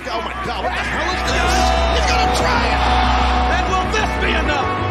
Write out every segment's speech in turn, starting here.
Oh my God, what the hell is this? He's gonna try it! And will this be enough?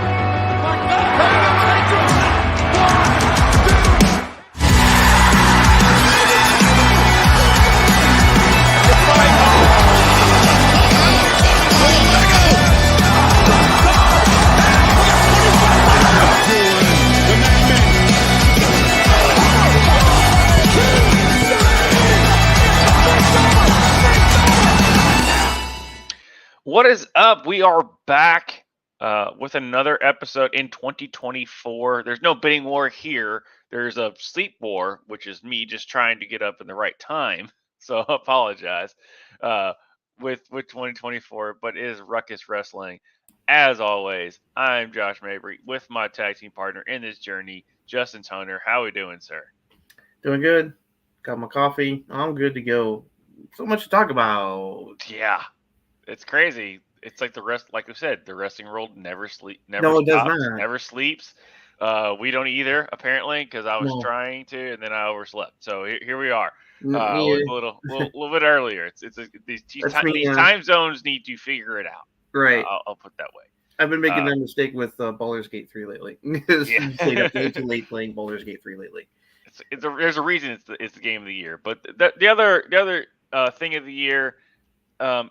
What is up? We are back with another episode in 2024. There's no bidding war here. There's a sleep war, which is me just trying to get up in the right time. So I apologize with 2024, but it is Ruckus Wrestling. As always, I'm Josh Mabry with my tag team partner in this journey, Justin Toner. How are we doing, sir? Doing good. Got my coffee. I'm good to go. So much to talk about. Yeah. It's crazy. It's like like I said, the wrestling world never stops, It does not. never sleeps. We don't either, apparently, because I was trying to, and then I overslept. So here we are. A little bit earlier. These time zones need to figure it out. Right. I'll put it that way. I've been making that mistake with Baldur's Gate 3 lately. Stayed up way too late playing Baldur's Gate 3 lately. There's a reason it's the game of the year. But the other thing of the year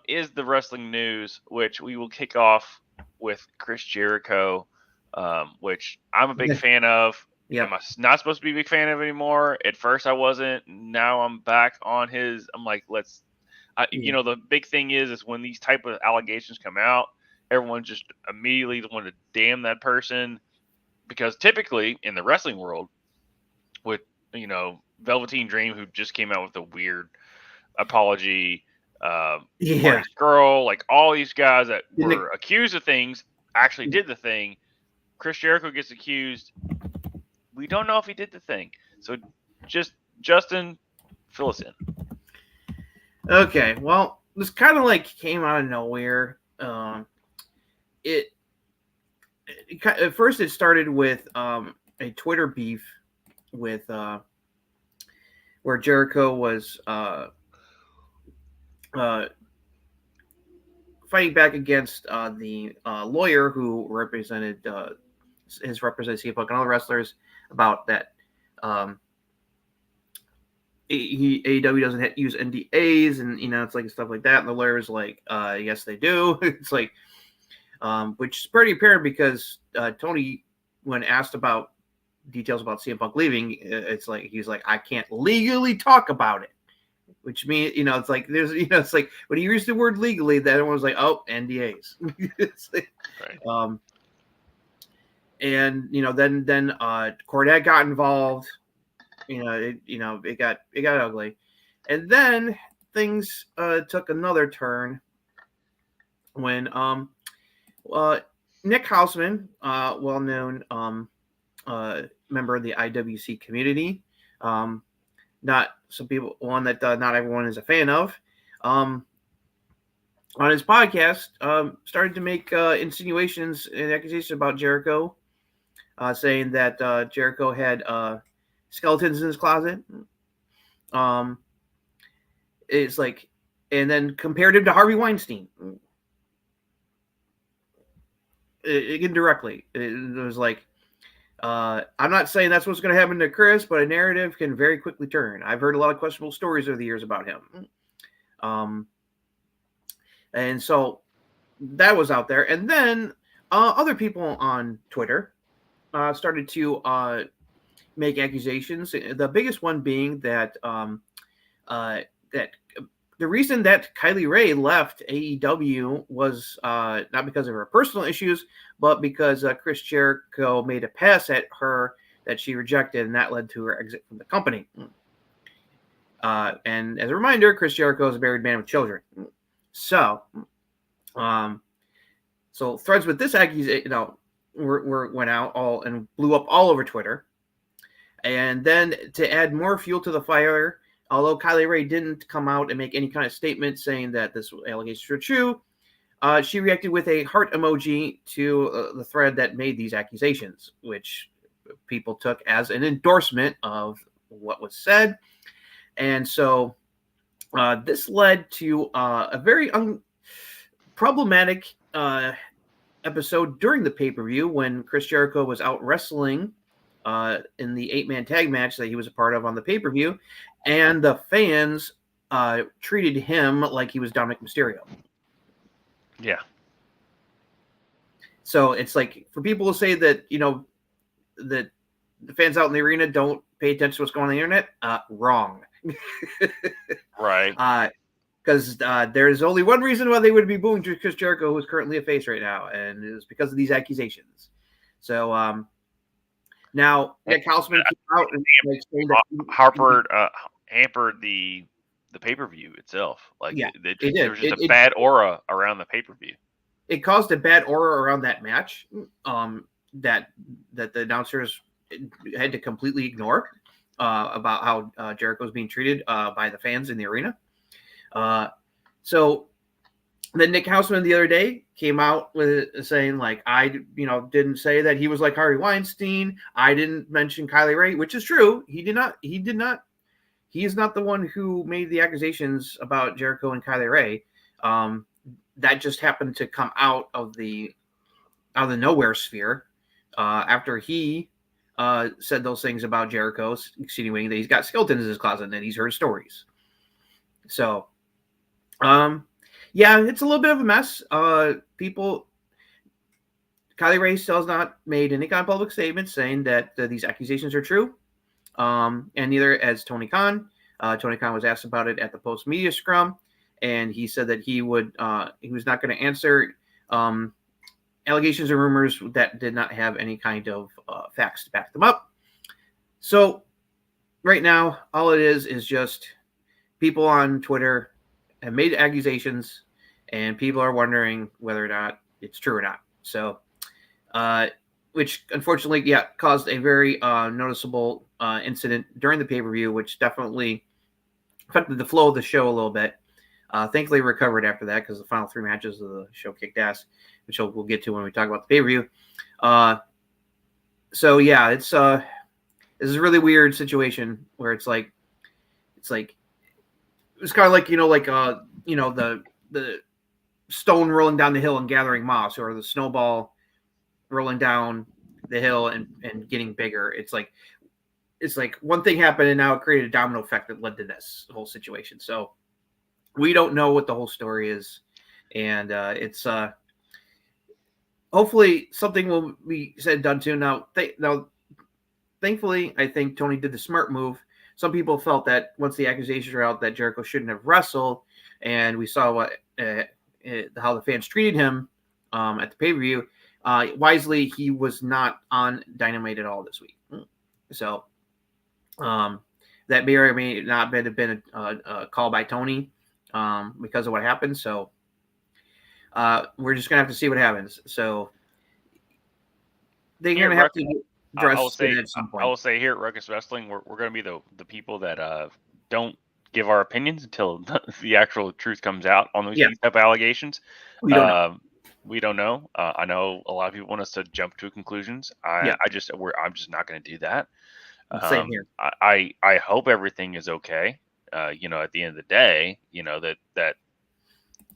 is the wrestling news, which we will kick off with Chris Jericho, which I'm a big fan of. Yeah. I'm not supposed to be a big fan of anymore. At first I wasn't. Now I'm back on his. I'm like, the big thing is when these type of allegations come out, everyone just immediately want to damn that person, because typically in the wrestling world, with Velveteen Dream, who just came out with a weird apology. Girl, like all these guys that were accused of things actually did the thing. Chris Jericho gets accused. We don't know if he did the thing. So just Justin, fill us in. Okay, well, this kind of like came out of nowhere. At first it started with a Twitter beef with where Jericho was fighting back against the lawyer who represented CM Punk and other wrestlers about that AEW doesn't use NDAs, and it's like stuff like that, and the lawyer's like, yes they do. It's like which is pretty apparent because Tony, when asked about details about CM Punk leaving, it's like he's like, I can't legally talk about it. Which means, it's like there's, it's like when he used the word legally, that everyone was like, oh, NDAs. It's like, right. And then Cornette got involved. It got ugly, and then things took another turn when Nick Hausman, well-known member of the IWC community, not some people, one that not everyone is a fan of, on his podcast, started to make insinuations and accusations about Jericho, saying that Jericho had skeletons in his closet. It's like, and then compared him to Harvey Weinstein. Indirectly, it was like, I'm not saying that's what's going to happen to Chris, but a narrative can very quickly turn. I've heard a lot of questionable stories over the years about him. And so that was out there. And then other people on Twitter started to make accusations. The biggest one being that that the reason that Kylie Ray left AEW was not because of her personal issues, but because Chris Jericho made a pass at her that she rejected, and that led to her exit from the company. And as a reminder, Chris Jericho is a married man with children. So threads with this accusation, went out all and blew up all over Twitter. And then to add more fuel to the fire, although Kylie Ray didn't come out and make any kind of statement saying that this allegations were true, she reacted with a heart emoji to the thread that made these accusations, which people took as an endorsement of what was said. And so This led to a very problematic episode during the pay-per-view when Chris Jericho was out wrestling in the 8-man tag match that he was a part of on the pay-per-view, and the fans treated him like he was Dominic Mysterio. Yeah. So it's like, for people to say that, that the fans out in the arena don't pay attention to what's going on the internet, wrong. Right. Because there's only one reason why they would be booing Chris Jericho, who is currently a face right now, and it's because of these accusations. So now Nick Hausman came out and saying that hampered the pay-per-view itself. Like, Yeah, there did. was just a bad aura around the pay-per-view. It caused a bad aura around that match that the announcers had to completely ignore about how Jericho was being treated by the fans in the arena. So then Nick Hausman the other day came out with saying, like, I didn't say that he was like Harvey Weinstein. I didn't mention Kylie Ray, which is true. He did not. He is not the one who made the accusations about Jericho and Kylie Ray. That just happened to come out of the nowhere sphere after he said those things about Jericho, insinuating that he's got skeletons in his closet and that he's heard stories. So, yeah, it's a little bit of a mess. Kylie Ray still has not made any kind of public statement saying that these accusations are true. And neither has Tony Khan. Tony Khan was asked about it at the post-media scrum, and he said that he was not going to answer allegations or rumors that did not have any kind of facts to back them up. So right now, all it is just people on Twitter have made accusations, and people are wondering whether or not it's true or not. So, which unfortunately, caused a very noticeable incident during the pay-per-view, which definitely affected the flow of the show a little bit. Thankfully recovered after that, because the final 3 matches of the show kicked ass, which we'll get to when we talk about the pay-per-view. So yeah, it's this is a really weird situation where it's kind of like the stone rolling down the hill and gathering moss, or the snowball rolling down the hill and getting bigger. It's like one thing happened and now it created a domino effect that led to this whole situation. So we don't know what the whole story is, and it's hopefully something will be said and done too. Now, thankfully, I think Tony did the smart move. Some people felt that once the accusations were out that Jericho shouldn't have wrestled, and we saw how the fans treated him at the pay-per-view. Wisely, he was not on Dynamite at all this week. So that may or may not have been a call by Tony because of what happened. So we're just going to have to see what happens. So they're going to have to address it at some point. I will say here at Ruckus Wrestling, we're going to be the people that don't give our opinions until the actual truth comes out on these type of allegations. We don't know. I know a lot of people want us to jump to conclusions. I'm just not going to do that. Same here. I hope everything is okay. At the end of the day, that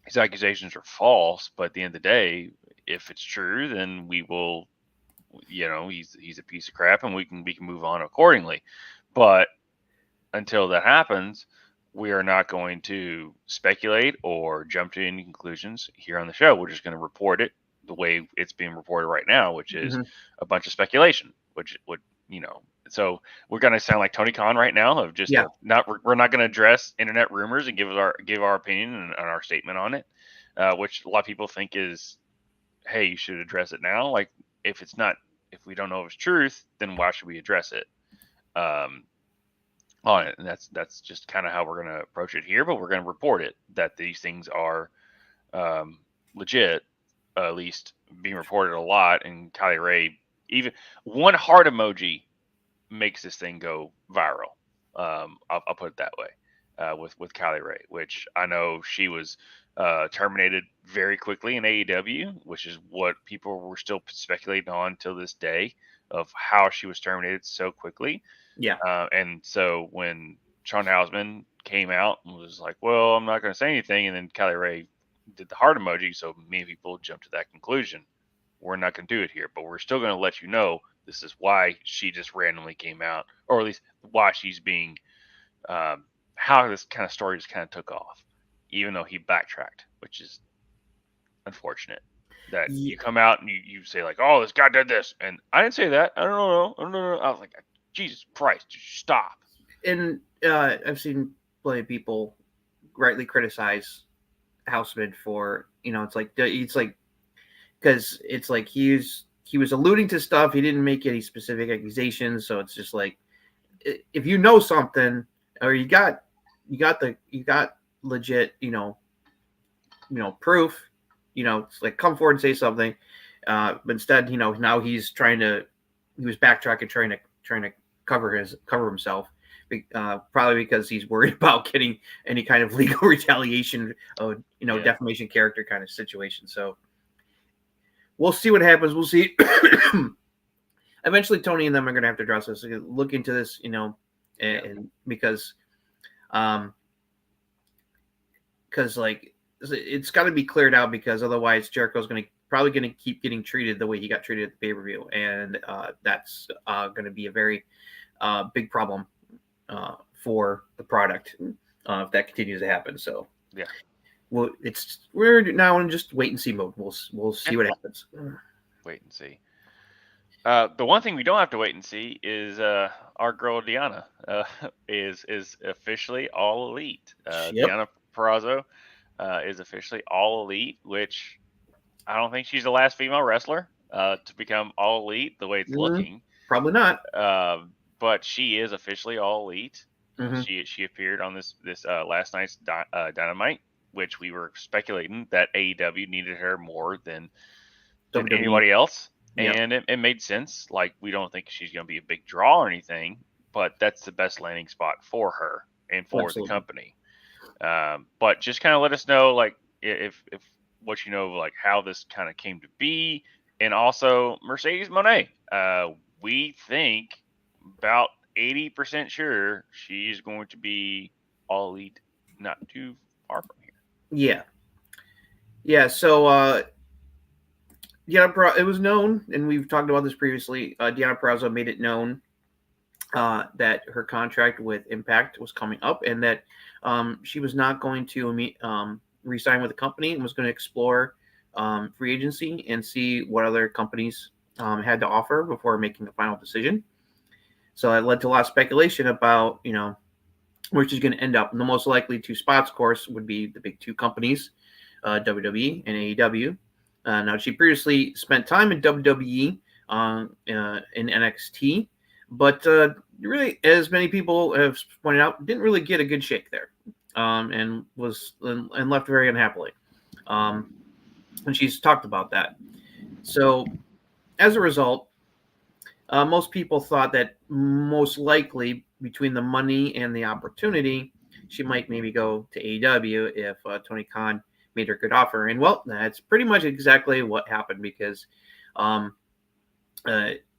his accusations are false. But at the end of the day, if it's true, then we will. He's a piece of crap, and we can move on accordingly. But until that happens, we are not going to speculate or jump to any conclusions here on the show. We're just going to report it the way it's being reported right now, which is a bunch of speculation, which would, so we're going to sound like Tony Khan right now of just we're not going to address internet rumors and give our opinion and our statement on it, which a lot of people think is, hey, you should address it now. Like, if we don't know if it's truth, then why should we address it? On it, and that's just kind of how we're going to approach it here. But we're going to report it that these things are legit, at least being reported a lot. And Kylie Ray, even one heart emoji makes this thing go viral. I'll put it that way with Kylie Ray, which I know she was terminated very quickly in AEW, which is what people were still speculating on till this day of how she was terminated so quickly. Yeah. And so when Sean Hausman came out and was like, well, I'm not going to say anything. And then Kylie Ray did the heart emoji. So many people jumped to that conclusion. We're not going to do it here, but we're still going to let you know this is why she just randomly came out, or at least why she's being, how this kind of story just kind of took off, even though he backtracked, which is unfortunate. That Ye- you come out and you say like, oh, this guy did this, and I didn't say that. I don't know. I was like, Jesus Christ, just stop. And I've seen plenty of people rightly criticize Houseman for, it's like because it's like he was alluding to stuff. He didn't make any specific accusations, so it's just like, if you know something or you got legit, proof, it's like, come forward and say something. But instead, now he was backtracking, trying to cover himself. Probably because he's worried about getting any kind of legal retaliation or defamation character kind of situation. So we'll see what happens. We'll see. Eventually, Tony and them are going to have to address this, look into this, and because like it's got to be cleared out, because otherwise Jericho's probably going to keep getting treated the way he got treated at the pay-per-view, and that's going to be a very big problem for the product if that continues to happen. So yeah, well, we're now in just wait and see mode. We'll see what happens. Wait and see. The one thing we don't have to wait and see is our girl Deonna is officially all elite. Yep. Deonna Purrazzo is officially all elite, which I don't think she's the last female wrestler to become all elite the way it's looking. Probably not. But she is officially all elite. Mm-hmm. She appeared on this last night's Dynamite, which we were speculating that AEW needed her more than anybody else. Yep. And it made sense. Like, we don't think she's going to be a big draw or anything, but that's the best landing spot for her and for the company. But just kind of let us know, like, if what you know, like, how this kind of came to be. And also Mercedes Moné. We think about 80% sure she's going to be all elite not too far from here. Yeah. So, it was known, and we've talked about this previously. Deonna Purrazzo made it known that her contract with Impact was coming up, and that she was not going to re-sign with the company, and was going to explore free agency and see what other companies had to offer before making a final decision. So it led to a lot of speculation about where she's going to end up. And the most likely two spots, of course, would be the big two companies, WWE and AEW. Now, she previously spent time in WWE in NXT, but really, as many people have pointed out, didn't really get a good shake there, and left very unhappily. And she's talked about that. So, as a result, most people thought that most likely, between the money and the opportunity, she might maybe go to AEW if Tony Khan made her a good offer. And well, that's pretty much exactly what happened, because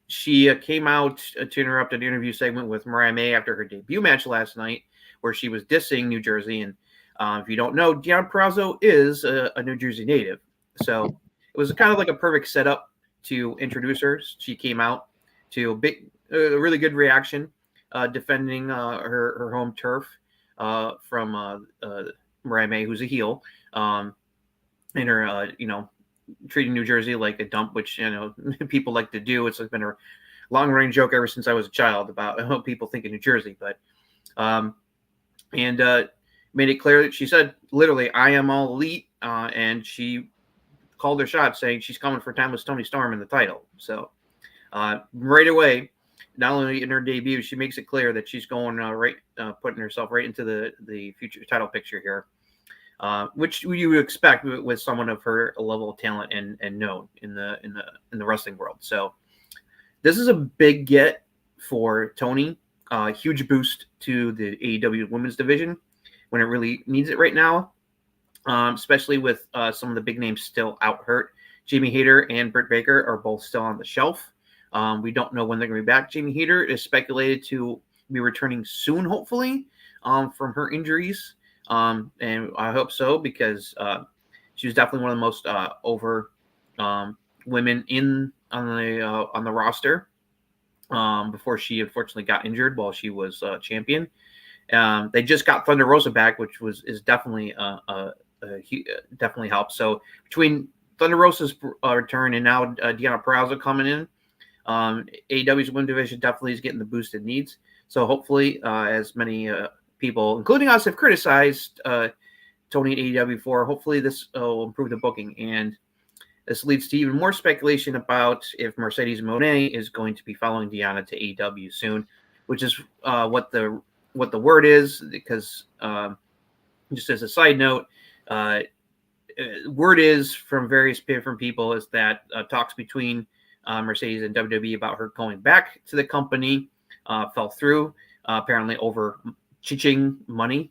she came out to interrupt an interview segment with Mariah May after her debut match last night, where she was dissing New Jersey. And if you don't know, Deonna Purrazzo is a New Jersey native, so it was kind of like a perfect setup to introduce her. She came out to a really good reaction, defending her home turf from Mariah May, who's a heel. And her, treating New Jersey like a dump, which, people like to do. It's been a long-running joke ever since I was a child about how people think of New Jersey. But, made it clear that she said, literally, I am all elite. And she called her shot, saying she's coming for Timeless Tony Storm in the title. So, right away, not only in her debut, she makes it clear that she's going putting herself right into the future title picture here. Which you would expect with someone of her level of talent and known in the wrestling world. So this is a big get for Tony. Huge boost to the AEW women's division when it really needs it right now, especially with some of the big names still out hurt. Jamie Hayter and Britt Baker are both still on the shelf. We don't know when they're going to be back. Jamie Hayter is speculated to be returning soon, hopefully. from her injuries. And I hope so, because she was definitely one of the most over women on the roster before she unfortunately got injured while she was champion. They just got Thunder Rosa back, which is definitely definitely helped. So between Thunder Rosa's return and now Deonna Purrazzo coming in, AEW's women's division definitely is getting the boost it needs. So hopefully, as many people, including us, have criticized Tony at AEW for, hopefully this will improve the booking. And this leads to even more speculation about if Mercedes Moné is going to be following Deonna to AEW soon, which is what the word is. Because just as a side note, word is from various different people is that talks between Mercedes and WWE about her going back to the company fell through, apparently over chiching money.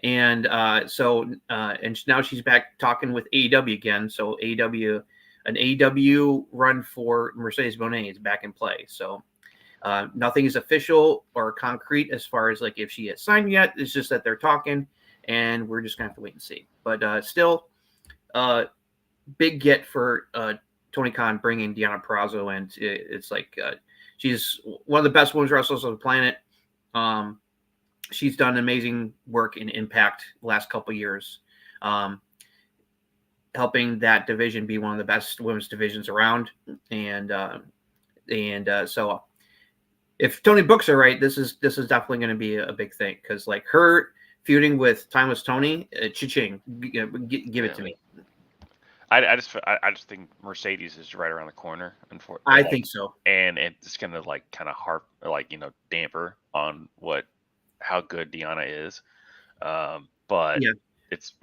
And and now she's back talking with AEW again. So an AEW run for Mercedes Moné is back in play. So nothing is official or concrete as far as like if she has signed yet. It's just that they're talking, and we're just gonna have to wait and see. But still, big get for Tony Khan bringing Deonna Purrazzo, and it's like she's one of the best women's wrestlers on the planet. She's done amazing work in Impact the last couple of years, helping that division be one of the best women's divisions around. And so if Tony books her right, this is definitely going to be a big thing, because like her feuding with Timeless Tony, cha-ching, give it to me. I just think Mercedes is right around the corner. I think so, and it's gonna like kind of damper on how good Deonna is. But yeah, it's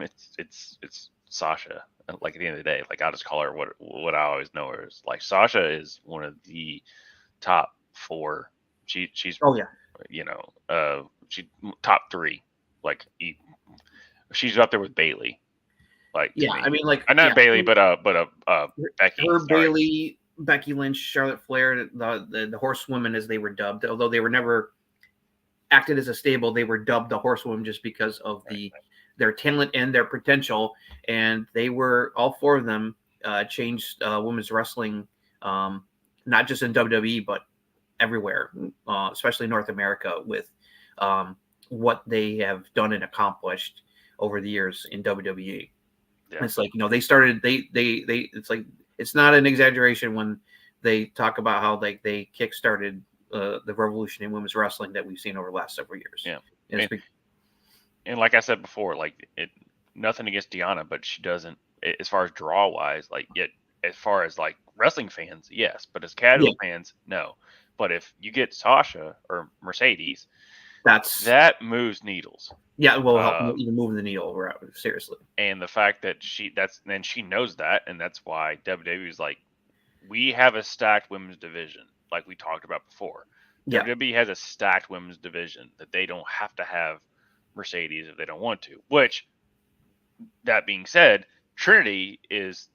Sasha. Like at the end of the day, like I'll just call her what I always know her as. Like Sasha is one of the top 4. She's she top 3. Like she's up there with Bayley. Like I mean, like not Bayley, but Becky. Her, Bayley, Becky Lynch, Charlotte Flair, the horsewomen as they were dubbed, although they were never acted as a stable, they were dubbed the horsewomen just because of their talent and their potential. And they were, all 4 of them changed women's wrestling, not just in WWE but everywhere, especially North America, with what they have done and accomplished over the years in WWE. Yeah. It's like, they started, it's like, it's not an exaggeration when they talk about how like they kickstarted the revolution in women's wrestling that we've seen over the last several years. Yeah. And like I said before, like nothing against Deonna, but she doesn't, as far as draw wise, like yet as far as like wrestling fans, yes, but as casual fans, no. But if you get Sasha or Mercedes, that moves needles. Yeah, will help even moving the needle around, seriously. And the fact that she knows that, and that's why WWE is like, we have a stacked women's division, like we talked about before. Yeah. WWE has a stacked women's division that they don't have to have Mercedes if they don't want to. Which, that being said, Trinity is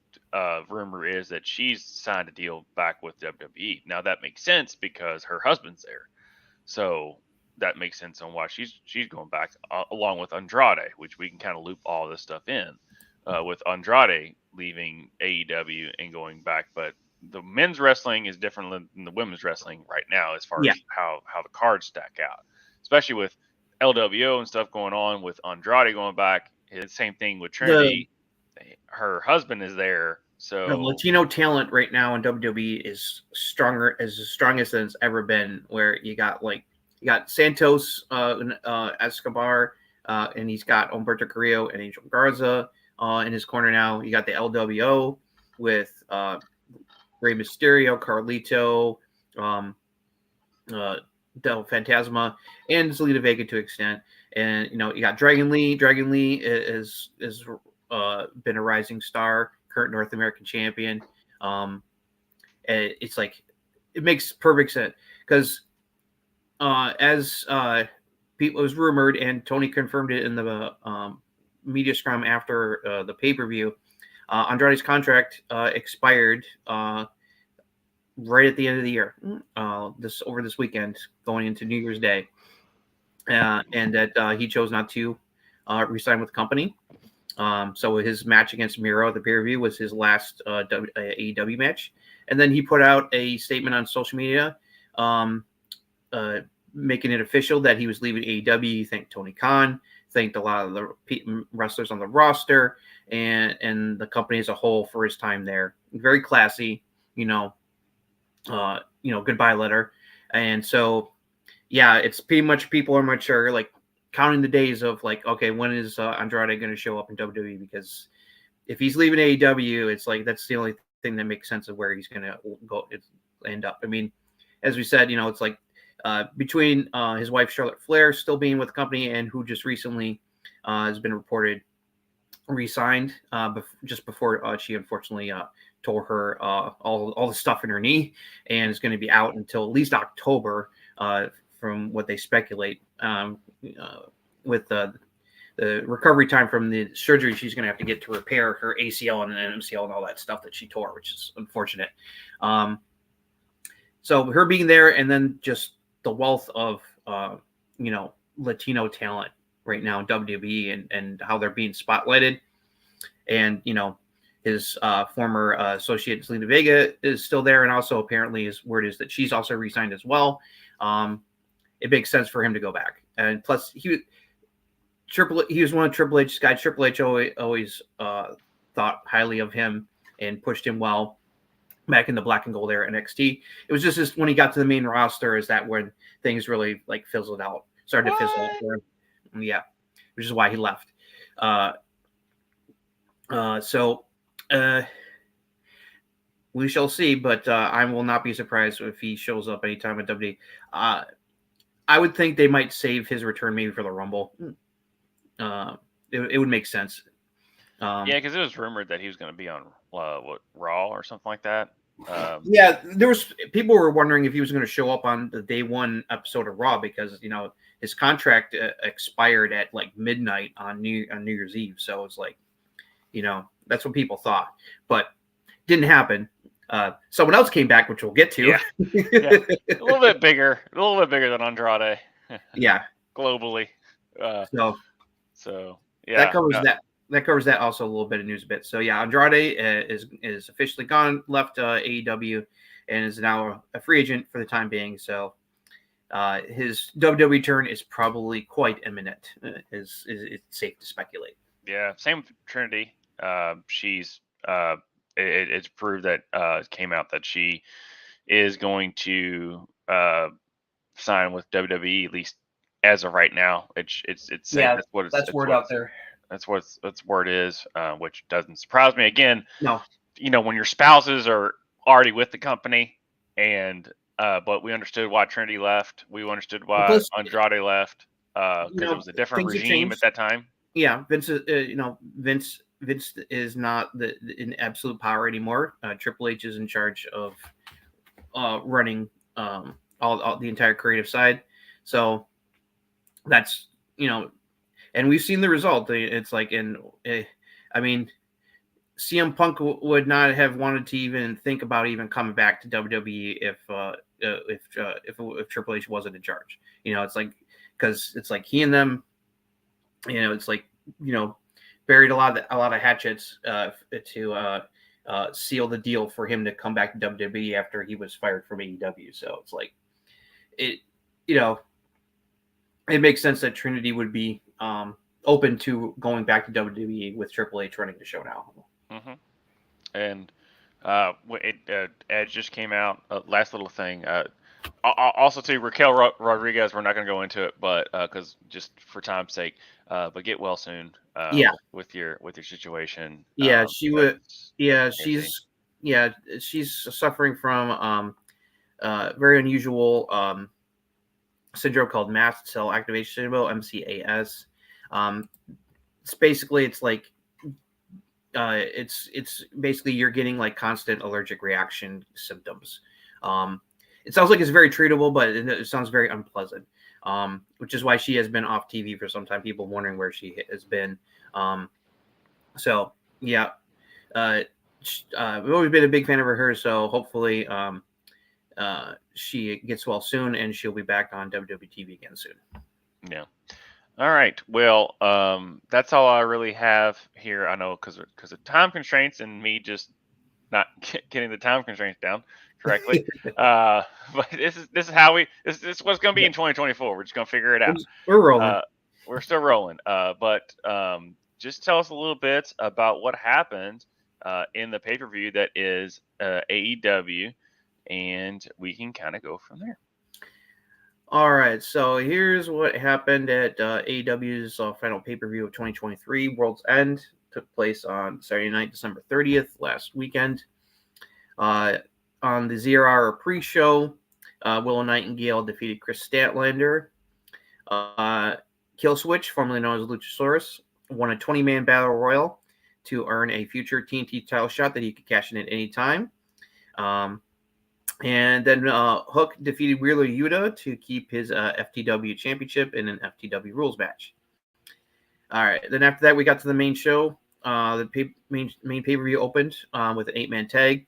rumor is that she's signed a deal back with WWE. Now that makes sense because her husband's there, so that makes sense on why she's going back, along with Andrade, which we can kind of loop all this stuff in with Andrade leaving AEW and going back. But the men's wrestling is different than the women's wrestling right now, as far as how the cards stack out, especially with LWO and stuff going on, with Andrade going back. It's the same thing with Trinity. Her husband is there. So the Latino talent right now in WWE is as strong as it's ever been, where you got Santos Escobar, and he's got Humberto Carrillo and Angel Garza in his corner now. You got the LWO with Rey Mysterio, Carlito, Del Fantasma, and Zelina Vega to an extent. And you got Dragon Lee. Dragon Lee is been a rising star, current North American champion. It's like, it makes perfect sense because as people, it was rumored, and Tony confirmed it in the media scrum after the pay-per-view, Andrade's contract expired right at the end of the year, this weekend, going into New Year's Day. and that he chose not to resign with the company. So his match against Miro at the pay-per-view was his last AEW match. And then he put out a statement on social media making it official that he was leaving AEW. He thanked Tony Khan, thanked a lot of the wrestlers on the roster and the company as a whole for his time there. Very classy, goodbye letter. And so, yeah, it's pretty much people are much like counting the days of like, okay, when is Andrade going to show up in WWE? Because if he's leaving AEW, it's like that's the only thing that makes sense of where he's going to end up. I mean, as we said, it's like between his wife Charlotte Flair still being with the company and who just recently has been reported re-signed just before she unfortunately tore her all the stuff in her knee and is going to be out until at least October from what they speculate. With the recovery time from the surgery she's going to have to get to repair her ACL and an MCL and all that stuff that she tore, which is unfortunate. So her being there, and then just the wealth of Latino talent right now in WWE and how they're being spotlighted, and his former associate Zelina Vega is still there, and also apparently his word is that she's also re-signed as well. It makes sense for him to go back, and plus he was one of Triple H's guys. Triple H always thought highly of him and pushed him well back in the Black and Gold era NXT. It was just when he got to the main roster is that when things really like fizzled out, started to fizzle out for him. Yeah, which is why he left. So we shall see, but I will not be surprised if he shows up anytime at WWE. I would think they might save his return maybe for the Rumble. It would make sense. Yeah, because it was rumored that he was going to be on Raw or something like that. Yeah, people were wondering if he was going to show up on the day one episode of Raw because his contract expired at like midnight on New Year's Eve. So it's like, that's what people thought, but didn't happen. Someone else came back, which we'll get to. Yeah. A little bit bigger than Andrade. Yeah, globally. So yeah, that covers that. Also, a little bit of news bit. So yeah, Andrade is officially gone, left AEW, and is now a free agent for the time being. So his WWE turn is probably quite imminent. Is it's safe to speculate. Yeah, same with Trinity. She's it's proved that it came out that she is going to sign with WWE, at least as of right now. It's that's word out there. That's word is, which doesn't surprise me. Again, no, when your spouses are already with the company, and but we understood why Trinity left. We understood why Andrade left because it was a different regime at that time. Yeah, Vince is not in absolute power anymore. Triple H is in charge of running all the entire creative side. So that's and we've seen the result. It's like I mean, CM Punk would not have wanted to even think about even coming back to WWE if Triple H wasn't in charge. It's like because it's like he and them. It's like buried a lot of hatchets to seal the deal for him to come back to WWE after he was fired from AEW. So it's like it makes sense that Trinity would be open to going back to WWE with Triple H running the show now. Mm-hmm. And Edge just came out. Last little thing. Also, too, Raquel Rodriguez. We're not going to go into it, but because just for time's sake. But get well soon. With your situation. Yeah, she would. Yeah, she's suffering from very unusual syndrome called mast cell activation syndrome, MCAS. It's basically it's basically you're getting like constant allergic reaction symptoms. It sounds like it's very treatable, but it sounds very unpleasant. Which is why she has been off TV for some time. People wondering where she has been. So yeah, we've always been a big fan of her. So hopefully, she gets well soon, and she'll be back on WWE TV again soon. Yeah. All right. Well, that's all I really have here. I know because of time constraints and me just not getting the time constraints down correctly. Uh, but this is how this is what's going to be in 2024. We're just going to figure it out. We're rolling. We're still rolling. But just tell us a little bit about what happened in the pay-per-view that is AEW, and we can kind of go from there. All right, so here's what happened at AEW's final pay-per-view of 2023, World's End. Took place on Saturday night, December 30th, last weekend. On the 0 Hour pre-show, Willow Nightingale defeated Chris Statlander. Killswitch, formerly known as Luchasaurus, won a 20-man battle royal to earn a future TNT title shot that he could cash in at any time. And then Hook defeated Wheeler Yuta to keep his FTW championship in an FTW rules match. All right. Then after that, we got to the main show. The main pay-per-view opened with an 8-man tag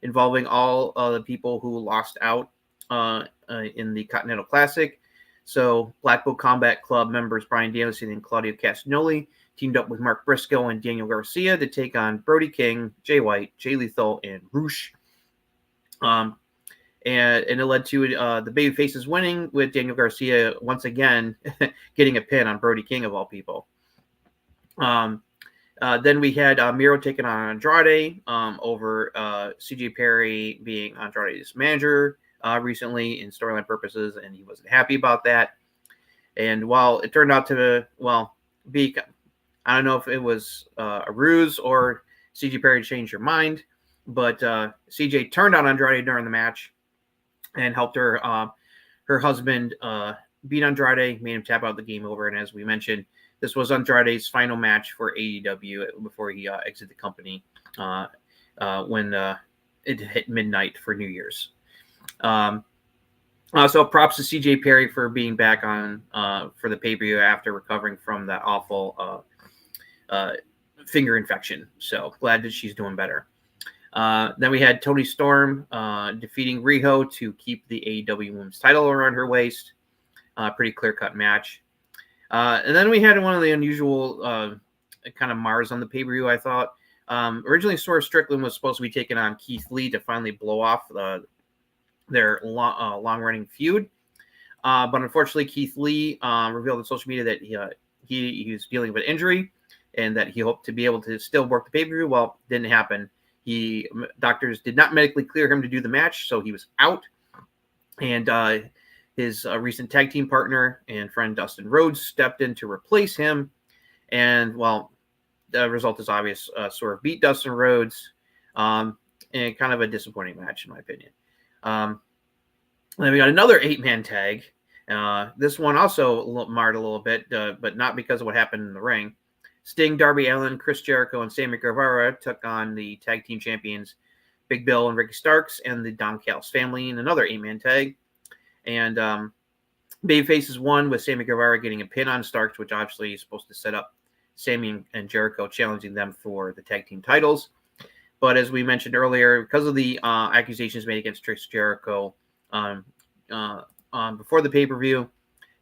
involving all the people who lost out in the Continental Classic. So Blackpool Combat Club members Brian Danielson and Claudio Castagnoli teamed up with Mark Briscoe and Daniel Garcia to take on Brody King, Jay White, Jay Lethal, and Roosh. And it led to the babyfaces winning, with Daniel Garcia once again getting a pin on Brody King of all people. Then we had Miro taking on Andrade over CJ Perry being Andrade's manager recently in storyline purposes, and he wasn't happy about that. And while it turned out to be, I don't know if it was a ruse or CJ Perry changed her mind, but CJ turned on Andrade during the match and helped her husband beat Andrade, made him tap out the game over. And as we mentioned, this was Andrade's final match for AEW before he exited the company when it hit midnight for New Year's. So props to CJ Perry for being back on for the pay-per-view after recovering from that awful finger infection. So glad that she's doing better. Then we had Toni Storm defeating Riho to keep the AEW Women's title around her waist. Pretty clear-cut match. And then we had one of the unusual kind of Mars on the pay-per-view, I thought. Originally, Swerve Strickland was supposed to be taking on Keith Lee to finally blow off their long-running feud. But unfortunately, Keith Lee revealed on social media that he was dealing with an injury and that he hoped to be able to still work the pay-per-view. Well, didn't happen. Doctors did not medically clear him to do the match, so he was out. And his recent tag team partner and friend Dustin Rhodes stepped in to replace him. And, well, the result is obvious. Swerve beat Dustin Rhodes in kind of a disappointing match, in my opinion. Then we got another 8-man tag. This one also marred a little bit, but not because of what happened in the ring. Sting, Darby Allin, Chris Jericho, and Sammy Guevara took on the tag team champions Big Bill and Ricky Starks and the Don Callis family in another 8-man tag. And babyfaces won with Sammy Guevara getting a pin on Starks, which obviously is supposed to set up Sammy and Jericho challenging them for the tag team titles. But as we mentioned earlier, because of the accusations made against Chris Jericho before the pay-per-view,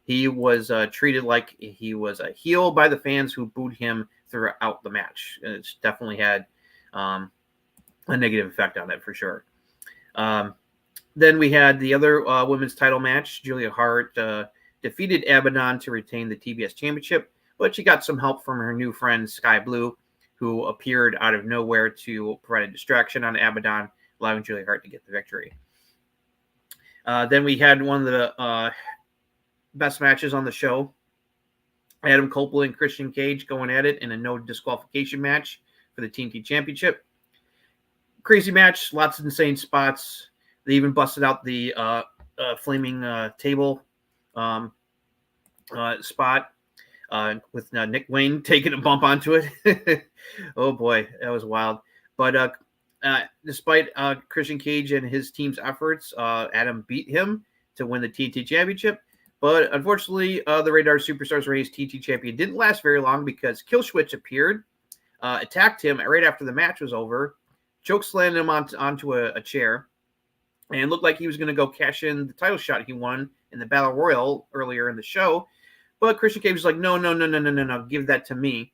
he was treated like he was a heel by the fans who booed him throughout the match. It's definitely had a negative effect on it for sure. Then we had the other women's title match. Julia Hart defeated Abaddon to retain the TBS Championship, but she got some help from her new friend Sky Blue, who appeared out of nowhere to provide a distraction on Abaddon, allowing Julia Hart to get the victory. Then we had one of the best matches on the show. Adam Copeland and Christian Cage going at it in a no disqualification match for the TNT Championship. Crazy match, lots of insane spots. They even busted out the flaming table spot with Nick Wayne taking a bump onto it. Oh boy, that was wild. But despite Christian Cage and his team's efforts, Adam beat him to win the TNT Championship. But unfortunately, the Radar Superstars raised TNT champion didn't last very long because Killswitch appeared, attacked him right after the match was over, chokeslammed him onto a chair, and looked like he was going to go cash in the title shot he won in the Battle Royal earlier in the show. But Christian Cage was like, no, give that to me.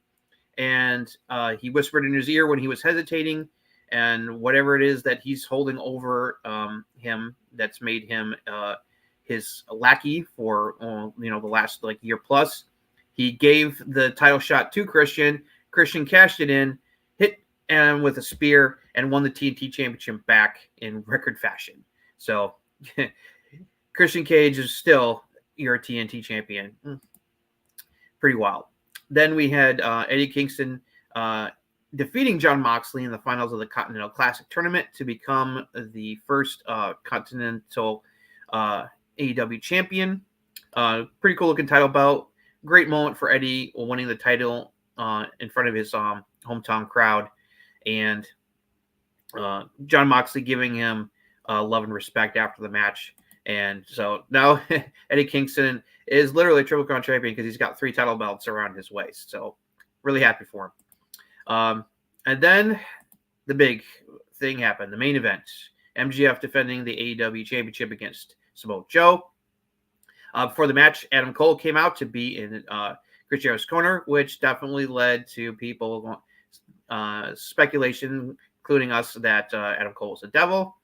And he whispered in his ear when he was hesitating, and whatever it is that he's holding over him that's made him his lackey for the last year plus, he gave the title shot to Christian. Christian cashed it in, hit and with a spear, and won the TNT Championship back in record fashion. So Christian Cage is still your TNT champion. Pretty wild. Then we had Eddie Kingston defeating Jon Moxley in the finals of the Continental Classic tournament to become the first Continental AEW champion. Pretty cool looking title belt. Great moment for Eddie winning the title in front of his hometown crowd, and Jon Moxley giving him love and respect after the match. And so now Eddie Kingston is literally a Triple Crown champion because he's got 3 title belts around his waist. So really happy for him. And then the big thing happened, the main event. MJF defending the AEW championship against Samoa Joe. Before the match, Adam Cole came out to be in Chris Jericho's corner, which definitely led to people speculation, including us, that Adam Cole was the devil.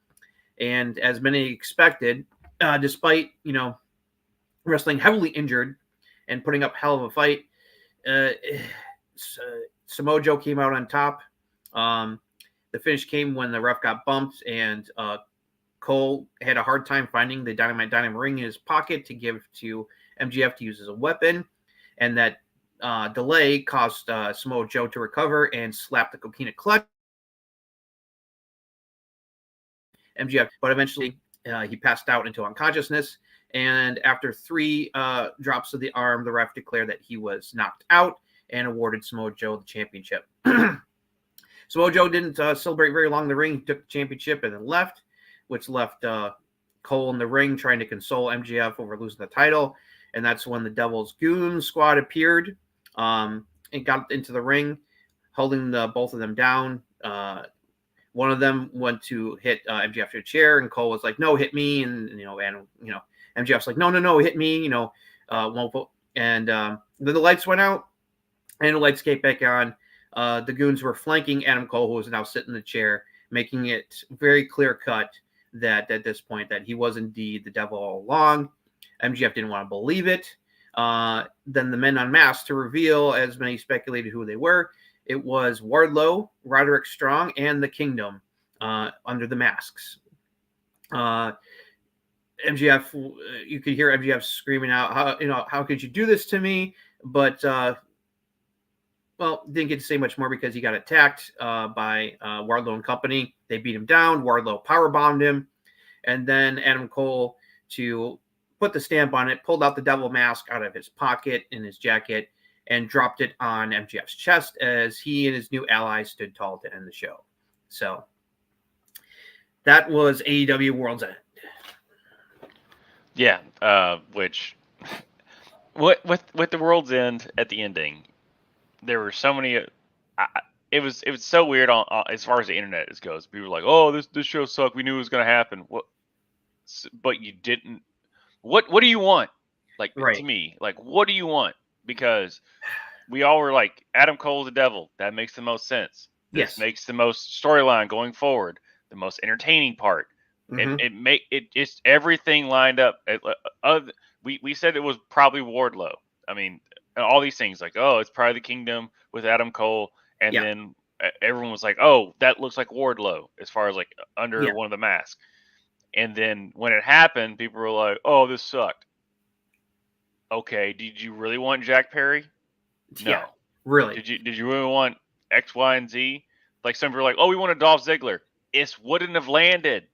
And as many expected, despite wrestling heavily injured and putting up hell of a fight, Samoa Joe came out on top. The finish came when the ref got bumped, and Cole had a hard time finding the Dynamite ring in his pocket to give to MJF to use as a weapon, and that delay caused Samoa Joe to recover and slap the Coquina clutch. MJF, but eventually he passed out into unconsciousness, and after 3 drops of the arm, the ref declared that he was knocked out and awarded Samoa Joe the championship. Samoa Joe didn't celebrate very long in the ring. He took the championship and then left, which left Cole in the ring trying to console MJF over losing the title. And that's when the Devil's Goon Squad appeared and got into the ring, holding both of them down. One of them went to hit MJF to a chair, and Cole was like, "No, hit me!" And MJF's like, "No, hit me!" And then the lights went out, and the lights came back on. The Goons were flanking Adam Cole, who was now sitting in the chair, making it very clear cut that at this point that he was indeed the devil all along. MJF didn't want to believe it. Then the men unmasked to reveal, as many speculated who they were. It was Wardlow, Roderick Strong, and the Kingdom under the masks. MJF, you could hear MJF screaming out, how could you do this to me? But, didn't get to say much more because he got attacked by Wardlow and company. They beat him down. Wardlow powerbombed him. And then Adam Cole, to put the stamp on it, pulled out the devil mask out of his pocket in his jacket and dropped it on MJF's chest as he and his new ally stood tall to end the show. So that was AEW World's End. Yeah, which with the World's End at the ending, there were so many. It was so weird on as far as the internet goes. People were like, "Oh, this show sucked. We knew it was going to happen." But you didn't. What do you want? Like, right. To me, like, what do you want? Because we all were like, Adam Cole's the devil. That makes the most sense. This makes the most storyline going forward, the most entertaining part. Mm-hmm. It just everything lined up. We said it was probably Wardlow. I mean, all these things like, oh, it's probably the Kingdom with Adam Cole, and then everyone was like, oh, that looks like Wardlow as far as like under one of the masks. And then when it happened, people were like, oh, this sucked. Okay, did you really want Jack Perry? No. Yeah, really. Did you really want X, Y, and Z? Like some people were like, oh, we wanted Dolph Ziggler. It wouldn't have landed.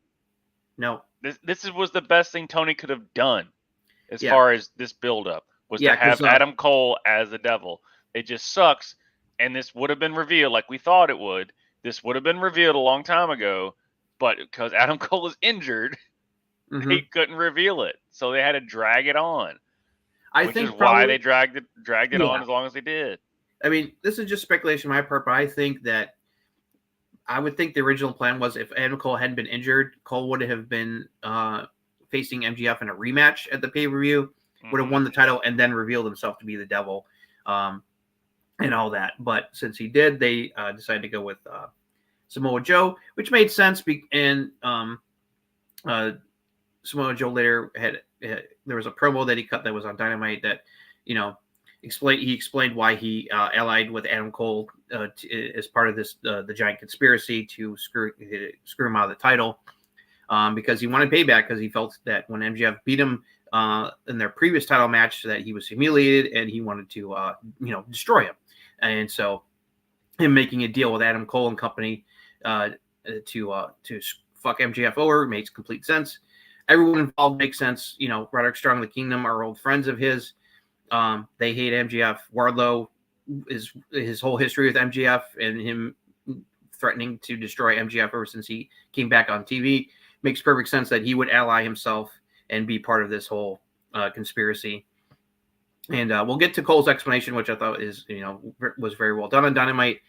No. This was the best thing Tony could have done as far as this build-up was to have Adam Cole as the devil. It just sucks, and this would have been revealed like we thought it would. This would have been revealed a long time ago, but because Adam Cole is injured, they couldn't reveal it, so they had to drag it on. Which is why they dragged it on as long as they did. I mean, this is just speculation on my part, but I think that I would think the original plan was if Adam Cole hadn't been injured, Cole would have been facing MJF in a rematch at the pay-per-view. would have won the title and then revealed himself to be the devil, and all that. But since he did, they decided to go with Samoa Joe, which made sense. And Samoa Joe later had there was a promo that he cut that was on Dynamite that he explained why he allied with Adam Cole as part of this the giant conspiracy to screw him out of the title, because he wanted payback, because he felt that when MJF beat him in their previous title match that he was humiliated, and he wanted to destroy him. And so him making a deal with Adam Cole and company to fuck MJF over makes complete sense. Everyone involved makes sense. Roderick Strong, the Kingdom are old friends of his. They hate MJF. Wardlow is his whole history with MJF and him threatening to destroy MJF ever since he came back on TV. Makes perfect sense that he would ally himself and be part of this whole conspiracy. And we'll get to Cole's explanation, which I thought was very well done on Dynamite.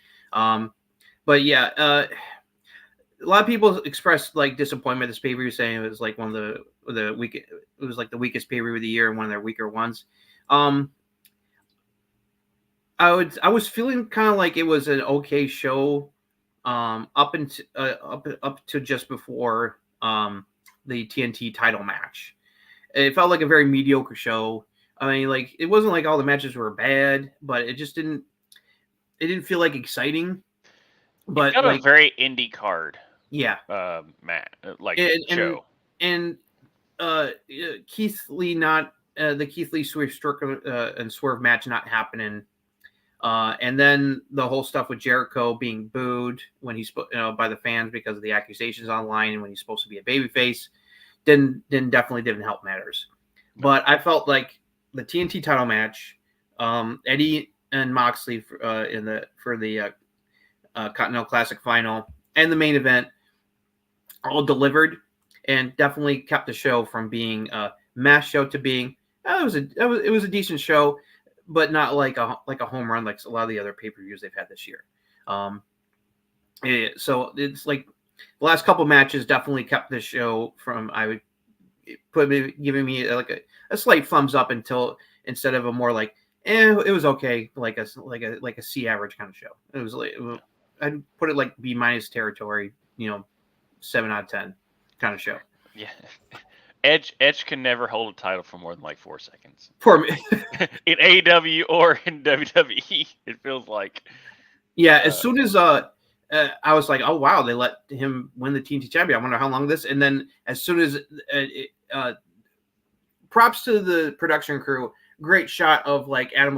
But yeah, a lot of people expressed disappointment this pay-per-view, saying it was one of the weakest. It was the weakest pay-per-view of the year and one of their weaker ones. I was feeling kind of like it was an okay show up to just before the TNT title match. It felt like a very mediocre show. I mean, it wasn't like all the matches were bad, but it just didn't feel exciting. But it got a very indie card. Yeah. Show. And Keith Lee the Keith Lee and Swerve match not happening. And then the whole stuff with Jericho being booed when he's by the fans because of the accusations online, and when he's supposed to be a babyface, definitely didn't help matters. But I felt like the TNT title match, Eddie and Moxley for the Continental Classic final, and the main event all delivered, and definitely kept the show from being a mass show to being it was a decent show, but not like a home run like a lot of the other pay-per-views they've had this year. So it's the last couple matches definitely kept the show from giving me a slight thumbs up instead of a more it was okay, like a C average kind of show. It was I'd put it B- territory, 7 out of 10 kind of show. Yeah. Edge can never hold a title for more than 4 seconds. For me. In AEW or in WWE, it feels like. Yeah, as soon as I was like, oh wow, they let him win the TNT champion. I wonder how long this. And then as soon as props to the production crew, great shot of Adam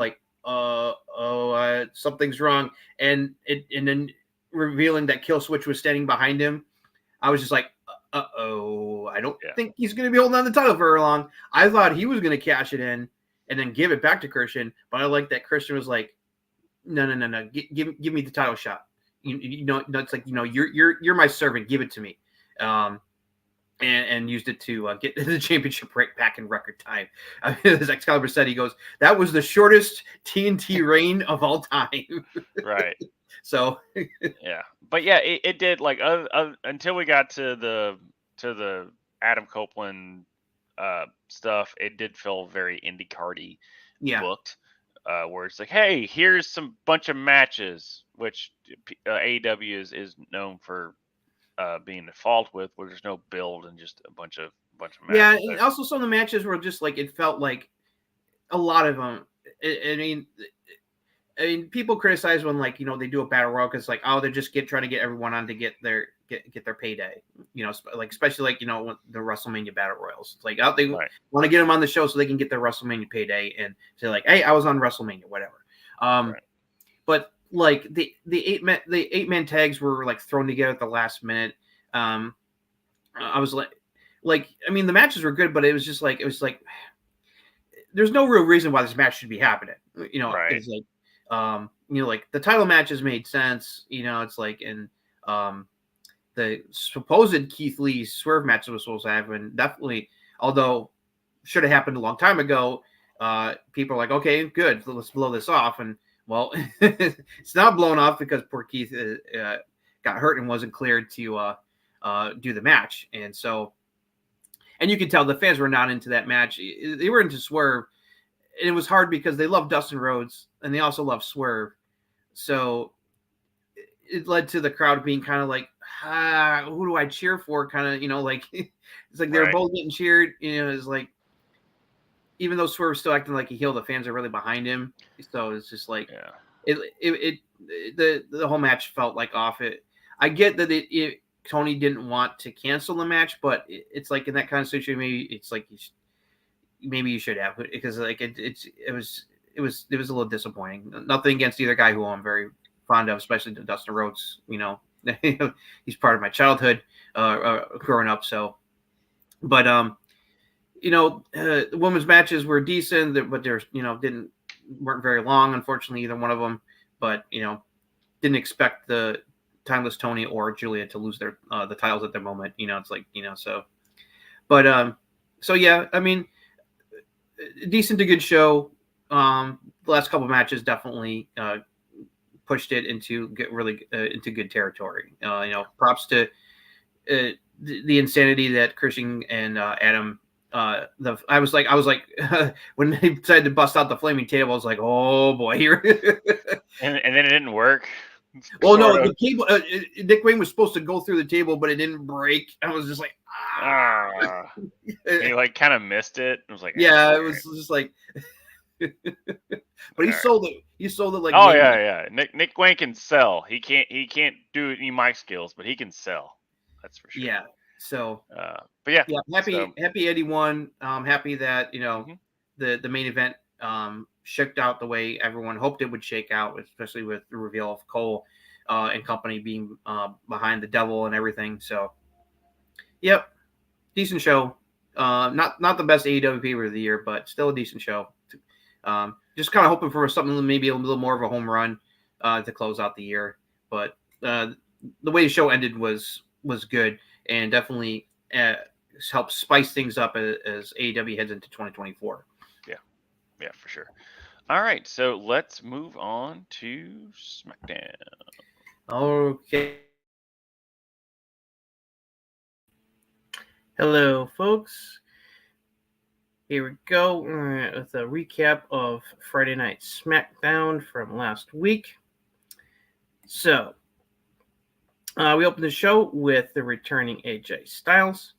something's wrong, and then revealing that Kill Switch was standing behind him. I was just like, I don't think he's going to be holding on the title for long. I thought he was going to cash it in and then give it back to Christian, but I like that Christian was like, no, give me the title shot. It's you're my servant, give it to me, and used it to get the championship right back in record time. As Excalibur said, he goes, that was the shortest TNT reign of all time. Right. So yeah, but yeah, it did until we got to the Adam Copeland stuff. It did feel very indie cardy booked, where it's hey, here's some bunch of matches, which AEW is known for being the fault with, where there's no build and just a bunch of matches. Yeah, and also some of the matches were just it felt like a lot of them. I mean, people criticize when they do a battle royal because they're just trying to get everyone on to get their payday, especially when the WrestleMania battle royals. It's they want to get them on the show so they can get their WrestleMania payday and say hey, I was on WrestleMania, whatever. But the 8-man tags were thrown together at the last minute. I was I mean, the matches were good, but it was just there's no real reason why this match should be happening. It's the title matches made sense. It's and the supposed Keith Lee Swerve match was supposed to happen. Definitely, although should have happened a long time ago. People are okay, good, let's blow this off. And well, it's not blown off because poor Keith got hurt and wasn't cleared to do the match. And so, and you could tell the fans were not into that match. They were into Swerve. And it was hard because they love Dustin Rhodes and they also love Swerve. So it led to the crowd being kind of like, who do I cheer for? Kind of, like it's like they were both getting cheered. It's like, even though Swerve's still acting like a heel, the fans are really behind him. So it's just like, the whole match felt like off. I get that Tony didn't want to cancel the match, but it's like in that kind of situation, maybe it's like maybe you should have, because like it was a little disappointing. Nothing against either guy who I'm very fond of, especially Dustin Rhodes. He's part of my childhood growing up. So, but the women's matches were decent, but there's weren't very long, unfortunately, either one of them. But didn't expect the Timeless Tony or Julia to lose their the titles at the moment. It's like so. But so yeah, I mean, decent to good show. The last couple of matches definitely pushed it into into good territory. Props to the insanity that Christian and Adam. I was like when they decided to bust out the flaming table, I was like, oh boy, here. and then it didn't work. Well, no, the cable. Nick Wayne was supposed to go through the table, but it didn't break. I was just like, he like kind of missed it. It was like, yeah, it was just like. But he sold it. He sold it like. Oh yeah. Nick Wayne can sell. He can't do any mic skills, but he can sell. That's for sure. Yeah. So. But yeah. Happy Eddie won. Happy that the main event shook out the way everyone hoped it would shake out, especially with the reveal of Cole and company being behind the devil and everything. So, yep, decent show. Not the best AEW pay-per-view of the year, but still a decent show. Just kind of hoping for something maybe a little more of a home run to close out the year. But the way the show ended was good and definitely helps spice things up as AEW heads into 2024. Yeah, for sure. All right, so let's move on to SmackDown. Okay. Hello, folks. Here we go with a recap of Friday Night SmackDown from last week. So, we opened the show with the returning AJ Styles.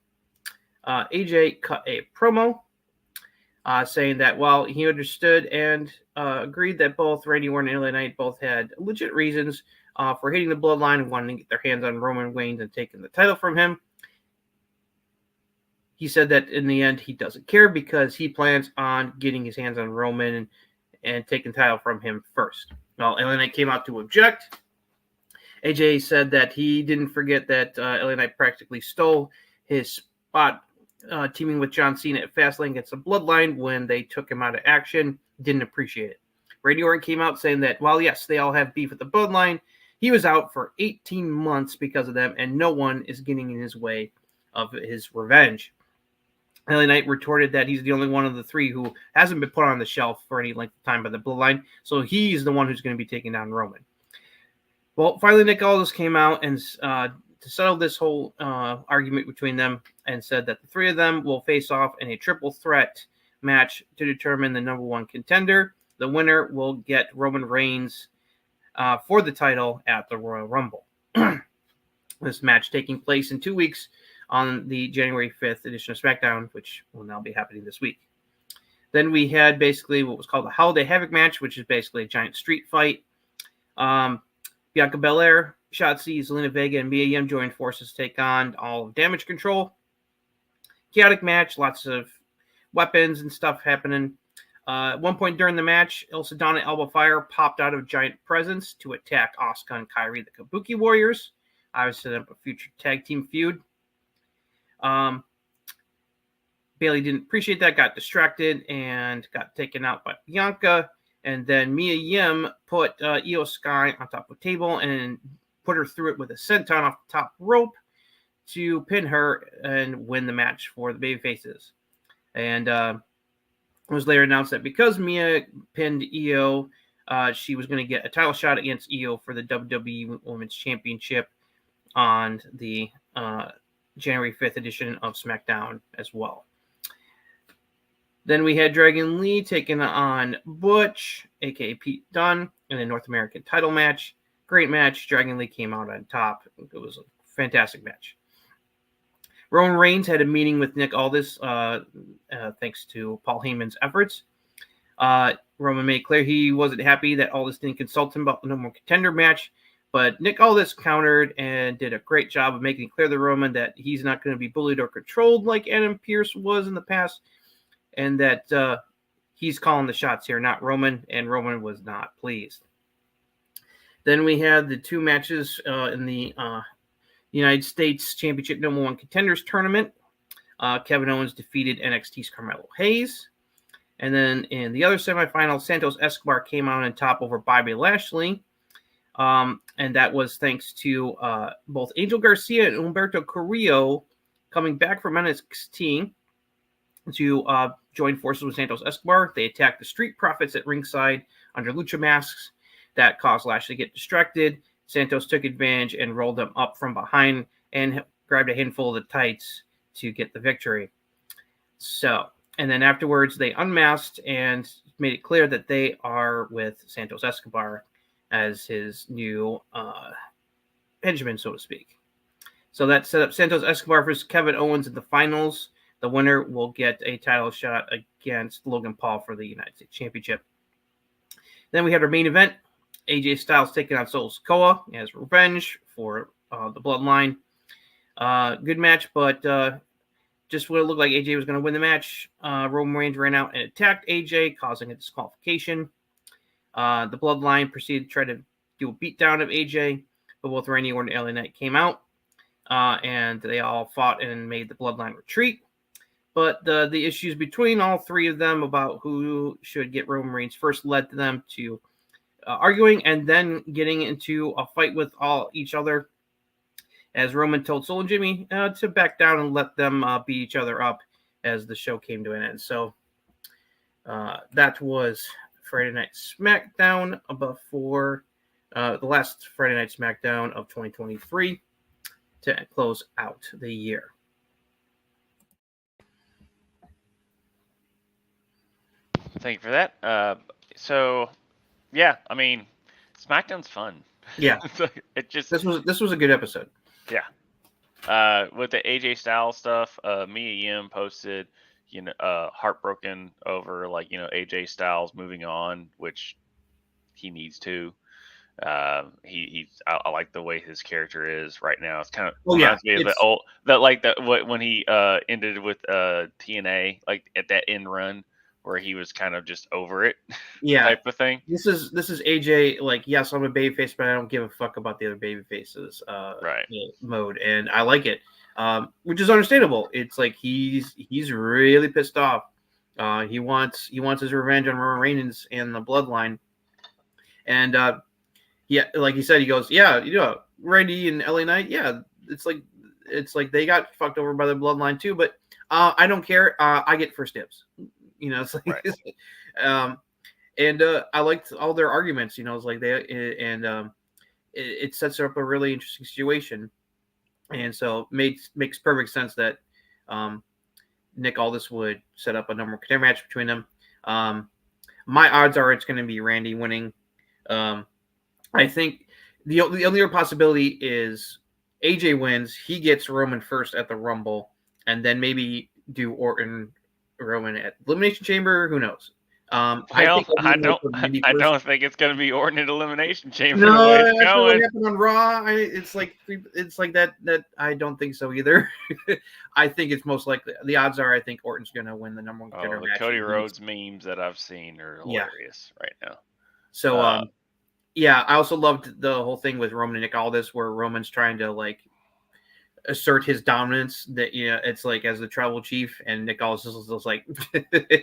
AJ cut a promo saying that while he understood and agreed that both Randy Orton and LA Knight both had legit reasons for hitting the bloodline and wanting to get their hands on Roman Reigns and taking the title from him, he said that in the end he doesn't care because he plans on getting his hands on Roman and taking the title from him first. Well, LA Knight came out to object. AJ said that he didn't forget that LA Knight practically stole his spot teaming with John Cena at Fastlane against the Bloodline when they took him out of action. Didn't appreciate it. Randy Orton came out saying that while yes, they all have beef with the Bloodline, he was out for 18 months because of them, and no one is getting in his way of his revenge. LA Knight retorted that he's the only one of the three who hasn't been put on the shelf for any length of time by the Bloodline, so he's the one who's going to be taking down Roman. Well, finally, Nick Aldis came out and to settle this whole argument between them and said that the three of them will face off in a triple threat match to determine the number one contender. The winner will get Roman Reigns for the title at the Royal Rumble. This match taking place in 2 weeks on the January 5th edition of SmackDown, which will now be happening this week. Then we had basically what was called the Holiday Havoc match, which is basically a giant street fight. Bianca Belair, Shotzi, Zelina Vega, and Mia Yim joined forces to take on all of Damage Control. Chaotic match, lots of weapons and stuff happening. At one point during the match, El Sadana and Elbow Fire popped out of Giant Presence to attack Asuka and Kairi, the Kabuki Warriors. Obviously, set up a future tag team feud. Bayley didn't appreciate that, got distracted, and got taken out by Bianca. And then Mia Yim put Io Sky on top of the table and put her through it with a senton off the top rope to pin her and win the match for the babyfaces. And it was later announced that because Mia pinned Io, she was going to get a title shot against Io for the WWE Women's Championship on the January 5th edition of SmackDown as well. Then we had Dragon Lee taking on Butch, aka Pete Dunne, in a North American title match. Great match. Dragon Lee came out on top. It was a fantastic match. Roman Reigns had a meeting with Nick Aldis, thanks to Paul Heyman's efforts. Roman made clear he wasn't happy that Aldis didn't consult him about the number one contender match, but Nick Aldis countered and did a great job of making it clear to Roman that he's not going to be bullied or controlled like Adam Pearce was in the past, and that he's calling the shots here, not Roman, and Roman was not pleased. Then we had the two matches in the United States Championship number one contenders tournament. Kevin Owens defeated NXT's Carmelo Hayes. And then in the other semifinal, Santos Escobar came out on top over Bobby Lashley. And that was thanks to both Angel Garcia and Humberto Carrillo coming back from NXT to join forces with Santos Escobar. They attacked the Street Profits at ringside under lucha masks. That caused Lashley to get distracted. Santos took advantage and rolled them up from behind and grabbed a handful of the tights to get the victory. So, and then afterwards, they unmasked and made it clear that they are with Santos Escobar as his new henchman, so to speak. So that set up Santos Escobar versus Kevin Owens in the finals. The winner will get a title shot against Logan Paul for the United States Championship. Then we had our main event. AJ Styles taking on Solo Sikoa as revenge for the Bloodline. Good match, but just when it looked like AJ was going to win the match, Roman Reigns ran out and attacked AJ, causing a disqualification. The Bloodline proceeded to try to do a beatdown of AJ, but both Randy Orton and LA Knight came out, and they all fought and made the Bloodline retreat. But the issues between all three of them about who should get Roman Reigns first led to them to arguing and then getting into a fight with each other, as Roman told Soul and Jimmy to back down and let them beat each other up as the show came to an end. So that was Friday Night SmackDown before the last Friday Night SmackDown of 2023 to close out the year. Thank you for that. So, yeah, I mean, SmackDown's fun. Yeah, it just this was a good episode. Yeah. With the AJ Styles stuff, Mia Yim posted, heartbroken over AJ Styles moving on, which he needs to. I like the way his character is right now. It's kind of reminds me of the old when he ended with TNA, like at that end run where he was kind of just over it, type of thing. This is AJ, like, yes, I'm a babyface, but I don't give a fuck about the other babyfaces right mode, and I like it, which is understandable. It's like he's really pissed off. He wants his revenge on Roman Reigns and the Bloodline, and like he said, he goes, Randy and LA Knight, it's like they got fucked over by the Bloodline too, but I don't care. I get first dibs. It's like, right. And I liked all their arguments. It's like it sets up a really interesting situation, and so makes perfect sense that Nick Aldis would set up a number one contender match between them. My odds are it's going to be Randy winning. I think the only other possibility is AJ wins. He gets Roman first at the Rumble, and then maybe do Orton Roman at Elimination Chamber. Who knows? I don't think it's going to be Orton at Elimination Chamber. No, that's what happened on Raw. It's like that. I don't think so either. I think it's most likely. The odds are I think Orton's going to win the number one contender match. The Cody Rhodes memes that I've seen are hilarious right now. So, I also loved the whole thing with Roman and Nick Aldis, where Roman's trying to assert his dominance. That it's like as the tribal chief, and Nick Aldis is just like,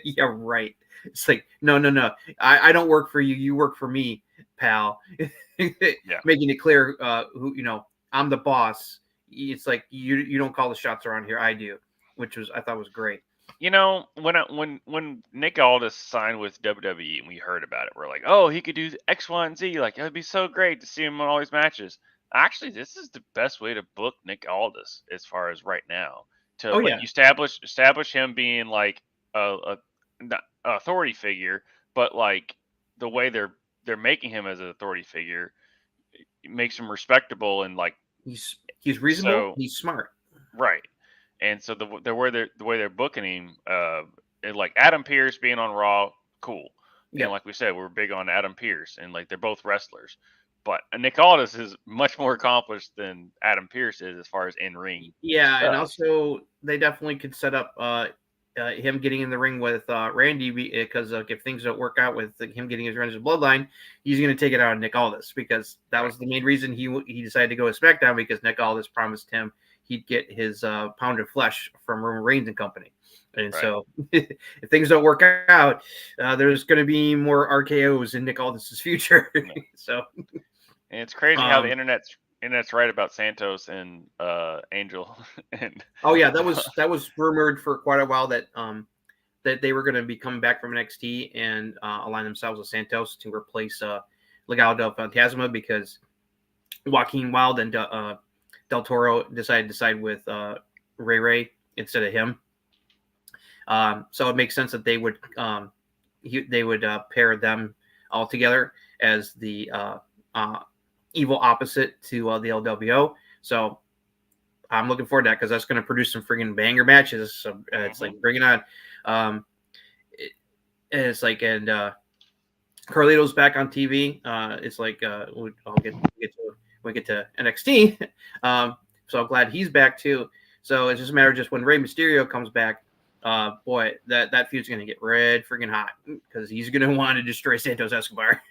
yeah, right. It's like, no. I don't work for you. You work for me, pal. Making it clear, who I'm the boss. It's like you don't call the shots around here. I do, which I thought was great. When Nick Aldis signed with WWE and we heard about it, we're like, oh, he could do X, Y, and Z. Like, it'd be so great to see him in all these matches. Actually, this is the best way to book Nick Aldis as far as right now. To Oh like yeah, establish him being like not a authority figure, but like the way they're making him as an authority figure makes him respectable and like he's reasonable. so He's smart. right. And so the way they're booking him, like Adam Pearce being on Raw, cool. And Yep. like we said, we're big on Adam Pearce, and like they're both wrestlers. But Nick Aldis is much more accomplished than Adam Pearce is as far as in ring Yeah, and stuff. also they definitely could set up him getting in the ring with Randy because if things don't work out with him getting his run as a bloodline, he's going to take it out on Nick Aldis because that was the main reason he decided to go to SmackDown because Nick Aldis promised him he'd get his pound of flesh from Roman Reigns and company. And so if things don't work out, there's going to be more RKOs in Nick Aldis' future. So And it's crazy how the internet's right about Santos and Angel and oh yeah, that was rumored for quite a while that they were going to be coming back from NXT and align themselves with Santos to replace Legado del Fantasma because Joaquin Wilde and Del Toro decided to side with Ray instead of him. So it makes sense that they would pair them all together as the evil opposite to the LWO. So I'm looking forward to that because that's going to produce some freaking banger matches. So it's like bring it on. It's like Carlito's back on TV. It's like I'll get to when we get to NXT. So I'm glad he's back too. So it's just a matter of just when Rey Mysterio comes back. Boy, that feud's going to get red freaking hot because he's going to want to destroy Santos Escobar.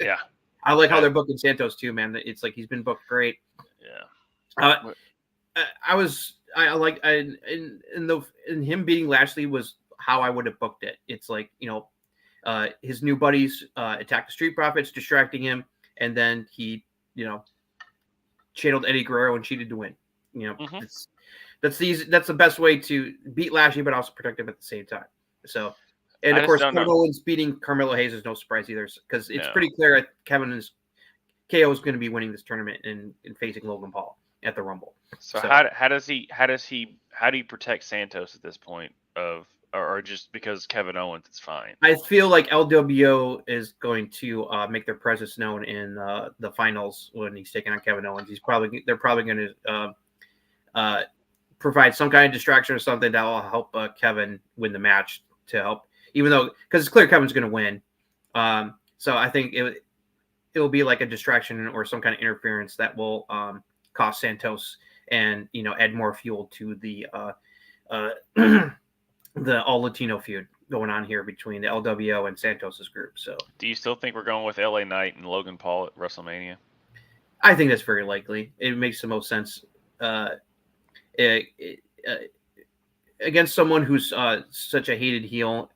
yeah. I like how they're booking Santos too, man. It's like he's been booked great. Yeah. In him beating Lashley was how I would have booked it. It's like, his new buddies attacked the Street Profits, distracting him, and then he, channeled Eddie Guerrero and cheated to win. That's the best way to beat Lashley, but also protect him at the same time. So, and of course, Kevin Owens beating Carmelo Hayes is no surprise either, because it's pretty clear that KO is going to be winning this tournament and facing Logan Paul at the Rumble. So how do you protect Santos at this point or just because Kevin Owens is fine? I feel like LWO is going to make their presence known in the finals when he's taking on Kevin Owens. They're probably going to provide some kind of distraction or something that will help Kevin win the match to help, even though because it's clear Kevin's going to win. So I think it will be like a distraction or some kind of interference that will cost Santos and add more fuel to the the all Latino feud going on here between the LWO and Santos's group. So do you still think we're going with LA Knight and Logan Paul at WrestleMania? I think that's very likely. It makes the most sense against someone who's such a hated heel.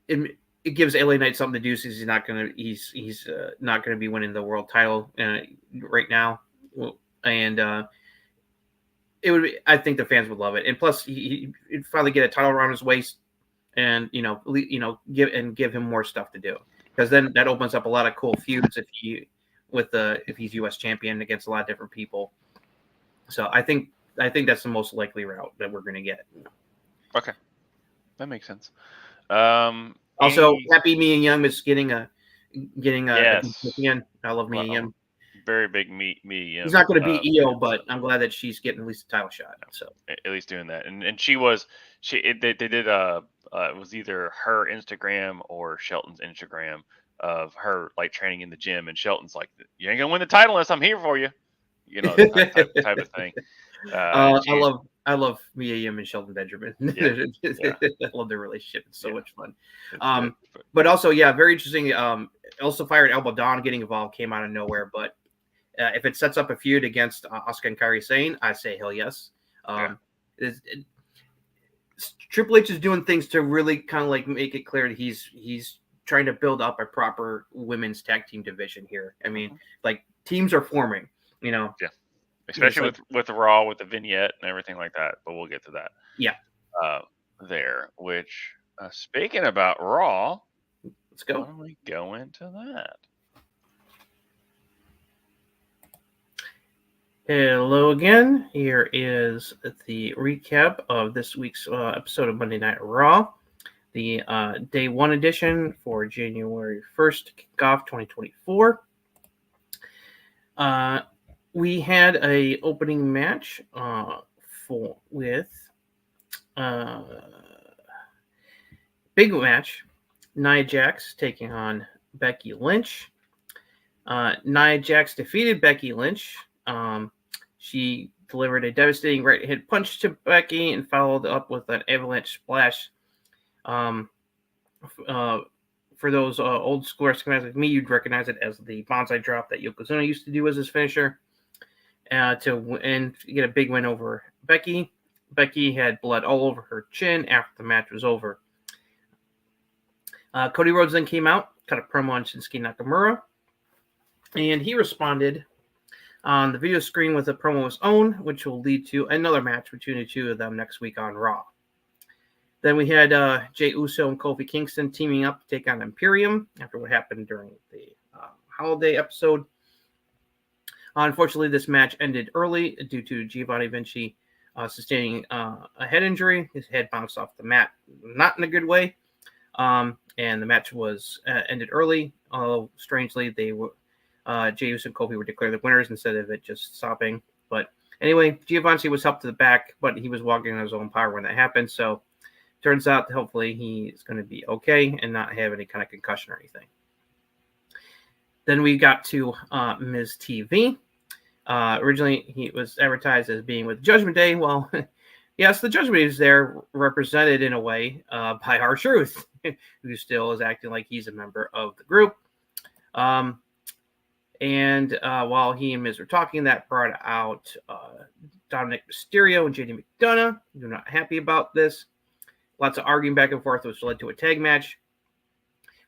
It gives LA Knight something to do since he's not gonna be winning the world title right now, and I think the fans would love it, and plus he'd finally get a title around his waist, and give him more stuff to do, because then that opens up a lot of cool feuds if he's U.S. champion against a lot of different people. So I think that's the most likely route that we're going to get. Okay, that makes sense. Also, happy Mia Yim is getting a yes. again. I love Mia Yim. Very big Mia Yim. He's not going to beat Io, but I'm glad that she's getting at least a title shot. So at least doing that, and they did it was either her Instagram or Shelton's Instagram of her like training in the gym, and Shelton's like, "You ain't gonna win the title unless I'm here for you," type of thing. I love Mia Yim and Shelton Benjamin. Yeah. I love their relationship. It's so much fun. But also, very interesting. Also, Fire and Elbow Dawn getting involved came out of nowhere. But if it sets up a feud against Asuka and Kairi Sane, I say hell yes. Triple H is doing things to really kind of like make it clear that he's trying to build up a proper women's tag team division here. I mean, like teams are forming. Yeah. Especially with Raw, with the vignette and everything like that. But we'll get to that. Yeah. There. Which, speaking about Raw, let's go. Why don't we go into that? Hello again. Here is the recap of this week's episode of Monday Night Raw, the Day 1 edition for January 1st, kickoff 2024. We had a opening match with big match, Nia Jax taking on Becky Lynch. Nia Jax defeated Becky Lynch. She delivered a devastating right hand punch to Becky and followed up with an avalanche splash. For those old school wrestlers like me, you'd recognize it as the bonsai drop that Yokozuna used to do as his finisher to get a big win over Becky. Becky had blood all over her chin after the match was over. Cody Rhodes then came out, cut a promo on Shinsuke Nakamura, and he responded on the video screen with a promo of his own, which will lead to another match between the two of them next week on Raw. Then we had Jey Uso and Kofi Kingston teaming up to take on Imperium after what happened during the holiday episode. Unfortunately, this match ended early due to Giovanni Vinci sustaining a head injury. His head bounced off the mat, not in a good way. And the match was ended early. Although strangely, they were Jey Uso and Kofi were declared the winners instead of it just stopping. But anyway, Giovanni was helped to the back, but he was walking on his own power when that happened. So turns out that hopefully he's going to be okay and not have any kind of concussion or anything. Then we got to Miz TV. Originally, he was advertised as being with Judgment Day. Well, yes, the Judgment Day is there, represented in a way by R-Truth, who still is acting like he's a member of the group. And while he and Miz were talking, that brought out Dominic Mysterio and JD McDonough. They're not happy about this. Lots of arguing back and forth, which led to a tag match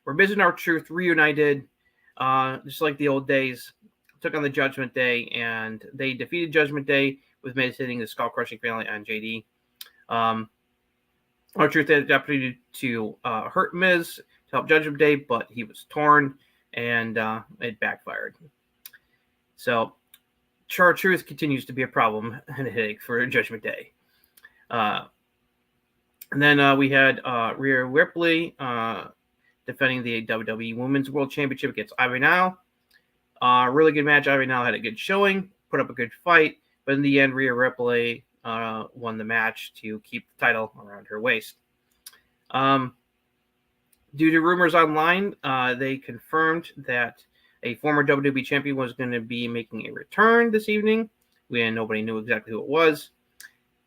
where Miz and R-Truth reunited, just like the old days, took on the Judgment Day, and they defeated Judgment Day with Miz hitting the skull-crushing finale on JD. R-Truth had the opportunity to hurt Miz to help Judgment Day, but he was torn, and it backfired. So, R-Truth continues to be a problem and a headache for Judgment Day. And then we had Rhea Ripley defending the WWE Women's World Championship against Ivy Nile. Really good match. Ivy Nile had a good showing, put up a good fight, but in the end, Rhea Ripley won the match to keep the title around her waist. Due to rumors online, they confirmed that a former WWE champion was going to be making a return this evening, when nobody knew exactly who it was.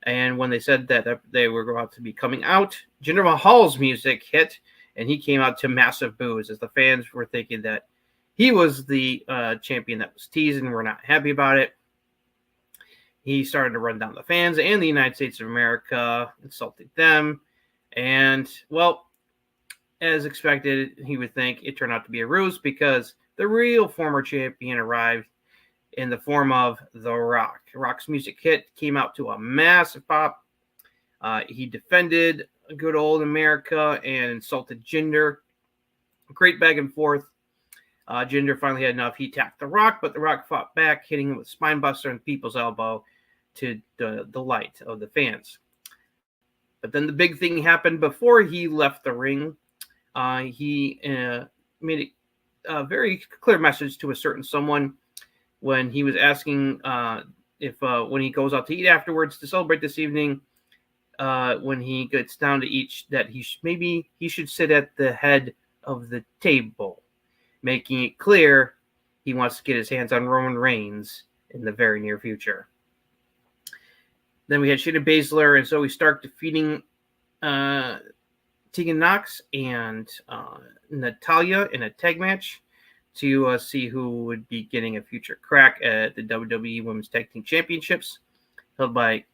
And when they said that they were about to be coming out, Jinder Mahal's music hit, and he came out to massive boos as the fans were thinking that he was the champion that was teased and were not happy about it. He started to run down the fans and the United States of America, insulting them. And, well, as expected, he would think it turned out to be a ruse because the real former champion arrived in the form of The Rock. Rock's music hit, came out to a massive pop. He defended good old America and insulted Jinder. Great back and forth. Jinder finally had enough. He tapped The Rock, but The Rock fought back, hitting him with Spinebuster and People's Elbow to the delight of the fans. But then the big thing happened before he left the ring. He made a very clear message to a certain someone when he was asking if when he goes out to eat afterwards to celebrate this evening, when he gets down to eat, that maybe he should sit at the head of the table, making it clear he wants to get his hands on Roman Reigns in the very near future. Then we had Shayna Baszler and Zoe Stark defeating Tegan Nox and Natalya in a tag match to see who would be getting a future crack at the WWE Women's Tag Team Championships, held by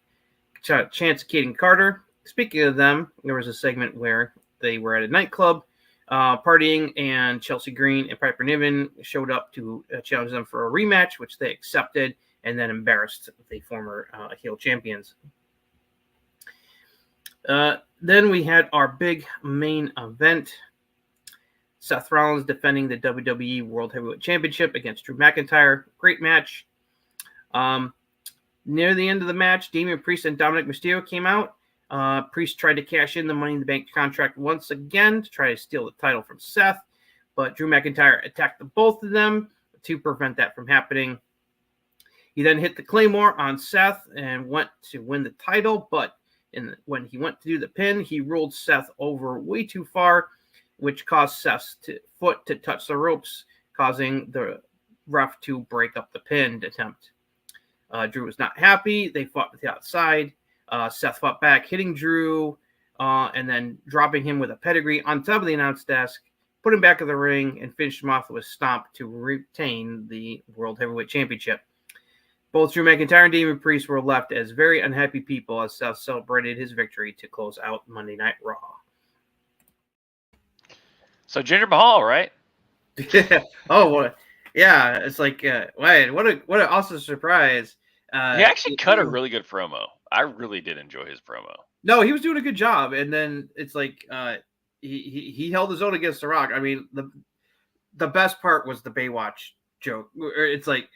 Chance, Kate, and Carter. Speaking of them, there was a segment where they were at a nightclub partying, and Chelsea Green and Piper Niven showed up to challenge them for a rematch, which they accepted, and then embarrassed the former heel champions. Then we had our big main event. Seth Rollins defending the WWE World Heavyweight Championship against Drew McIntyre. Great match. Near the end of the match, Damian Priest and Dominic Mysterio came out. Priest tried to cash in the Money in the Bank contract once again to try to steal the title from Seth, but Drew McIntyre attacked the both of them to prevent that from happening. He then hit the Claymore on Seth and went to win the title, but when he went to do the pin, he rolled Seth over way too far, which caused Seth's foot to touch the ropes, causing the ref to break up the pin attempt. Drew was not happy. They fought to the outside. Seth fought back, hitting Drew, and then dropping him with a pedigree on top of the announce desk, put him back in the ring, and finished him off with a stomp to retain the World Heavyweight Championship. Both Drew McIntyre and Damian Priest were left as very unhappy people as Seth celebrated his victory to close out Monday Night Raw. So Jinder Mahal, right? Oh, what? Yeah, it's like, what an awesome surprise. He actually cut a really good promo. I really did enjoy his promo. No, he was doing a good job, and then it's like he held his own against The Rock. I mean, the best part was the Baywatch joke. It's like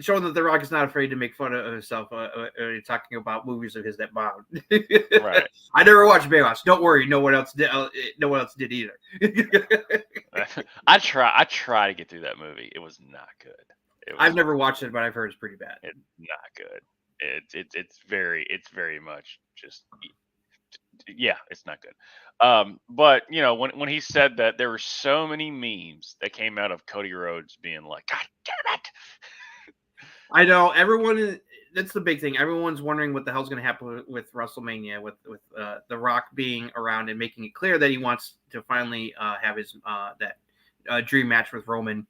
showing that The Rock is not afraid to make fun of himself. Talking about movies of his that bombed. Right. I never watched Baywatch. Don't worry, no one else did. No one else did either. I try to get through that movie. It was not good. I've never watched it, but I've heard it's pretty bad. It's not good. It's very much just, yeah, it's not good. But you know, when he said that, there were so many memes that came out of Cody Rhodes being like, "God damn it!" I know everyone. That's the big thing. Everyone's wondering what the hell's going to happen with WrestleMania, with The Rock being around and making it clear that he wants to finally have his that dream match with Roman.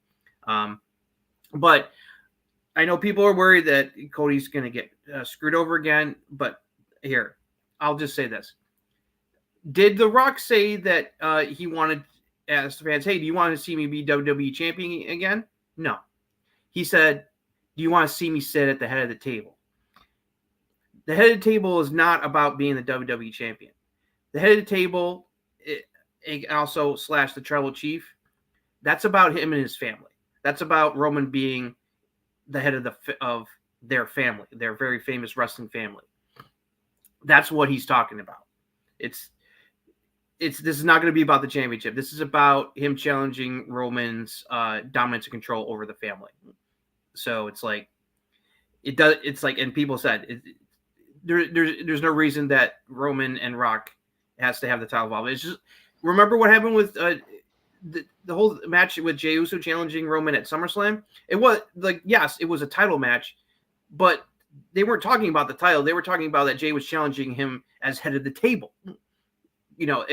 But I know people are worried that Cody's going to get screwed over again. But here, I'll just say this. Did The Rock say that he wanted, asked the fans, hey, do you want to see me be WWE champion again? No. He said, do you want to see me sit at the head of the table? The head of the table is not about being the WWE champion. The head of the table, also / the tribal chief, that's about him and his family. That's about Roman being the head of their family, their very famous wrestling family. That's what he's talking about. This is not going to be about the championship. This is about him challenging Roman's dominance and control over the family. So it's like and people said there's no reason that Roman and Rock has to have the title involved. It's just, remember what happened with the whole match with Jey Uso challenging Roman at SummerSlam? It was like, yes, it was a title match, but they weren't talking about the title. They were talking about that Jey was challenging him as head of the table. You know,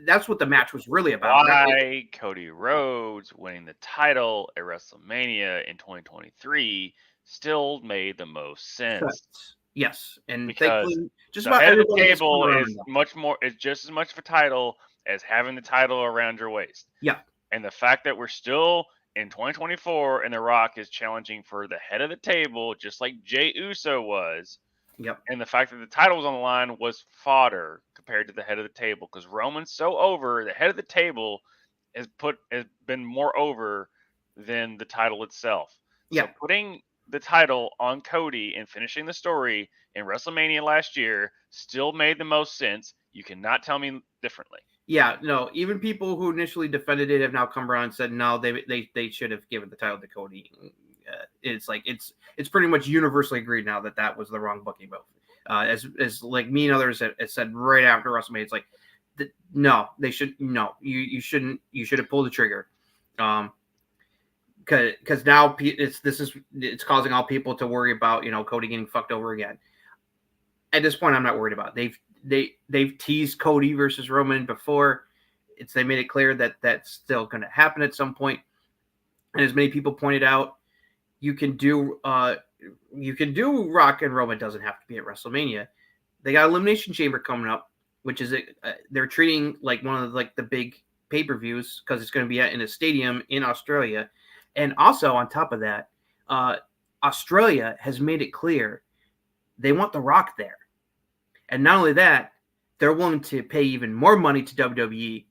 that's what the match was really about. Why Cody Rhodes winning the title at WrestleMania in 2023 still made the most sense. Yes, and because just the about head of the everybody table is much more. It's just as much of a title as having the title around your waist. Yeah, and the fact that we're still in 2024 and The Rock is challenging for the head of the table, just like Jey Uso was. Yep. And the fact that the title was on the line was fodder compared to the head of the table, because Roman's so over. The head of the table has been more over than the title itself. Yeah. So putting the title on Cody and finishing the story in WrestleMania last year still made the most sense. You cannot tell me differently. Yeah, no. Even people who initially defended it have now come around and said no, they should have given the title to Cody. It's like it's pretty much universally agreed now that was the wrong booking move. As like me and others have said right after WrestleMania, it's like no, they should you shouldn't. You should have pulled the trigger. Because now it's causing all people to worry about Cody getting fucked over again. At this point, I'm not worried about it. They've teased Cody versus Roman before. They made it clear that that's still going to happen at some point. And as many people pointed out, you can do Rock and Roman. Doesn't have to be at WrestleMania. They got Elimination Chamber coming up, which is they're treating like one of the big pay-per-views because it's going to be in a stadium in Australia. And also on top of that, Australia has made it clear they want The Rock there. And not only that, they're willing to pay even more money to WWE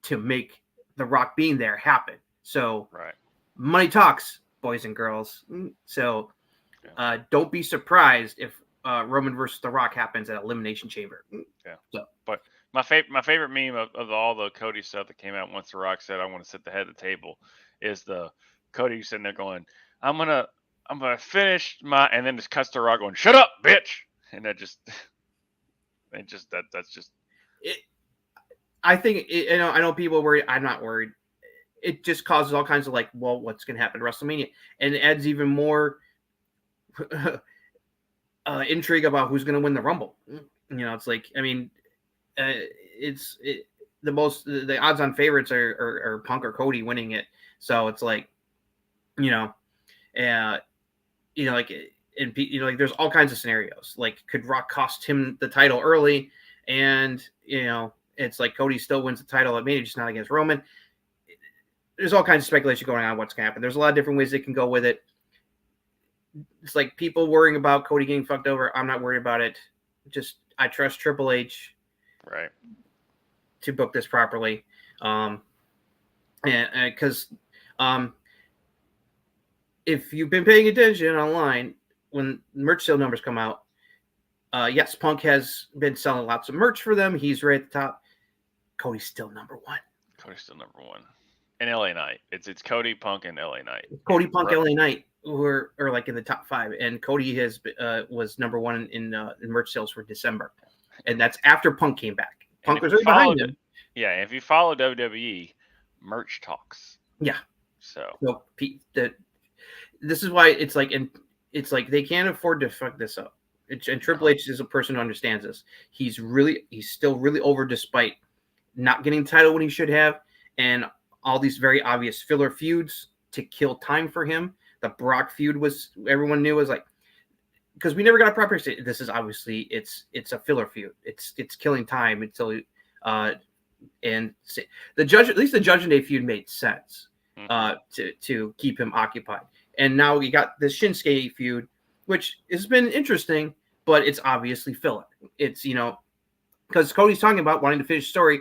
to make The Rock being there happen. So right. Money talks, boys and girls. So Don't be surprised if Roman versus The Rock happens at Elimination Chamber. Yeah. So. But my favorite meme of all the Cody stuff that came out once The Rock said, "I want to sit the head of the table," is the Cody sitting there going, I'm gonna finish my," and then just cuts to Rock going, "Shut up, bitch," and that's just It, I think I know people are worried. I'm not worried. It just causes all kinds of like, well, what's going to happen at WrestleMania, and it adds even more intrigue about who's going to win the Rumble. It's like, I mean, the odds-on favorites are Punk or Cody winning it. So it's like, like there's all kinds of scenarios. Like, could Rock cost him the title early, and it's like Cody still wins the title at Mania, just not against Roman. There's all kinds of speculation going on what's going to happen. There's a lot of different ways they can go with it. It's like people worrying about Cody getting fucked over. I'm not worried about it. Just I trust Triple H, right, to book this properly. And because if you've been paying attention online, when merch sale numbers come out, yes, Punk has been selling lots of merch for them. He's right at the top. Cody's still number one. In LA Knight. It's Cody, Punk, and LA Knight. Cody, Punk, LA Knight are like in the top 5, and Cody was number 1 in merch sales for December, and that's after Punk came back. Punk was right behind him. Yeah, if you follow WWE, merch talks. Yeah. So this is why it's like they can't afford to fuck this up. And Triple H is a person who understands this. He's still really over, despite not getting the title when he should have, and all these very obvious filler feuds to kill time for him. The Brock feud everyone knew was like, because we never got a proper. This is obviously it's a filler feud. It's killing time until and the Judgment Day feud made sense to keep him occupied. And now we got this Shinsuke feud, which has been interesting, but it's obviously filler. It's because Cody's talking about wanting to finish the story,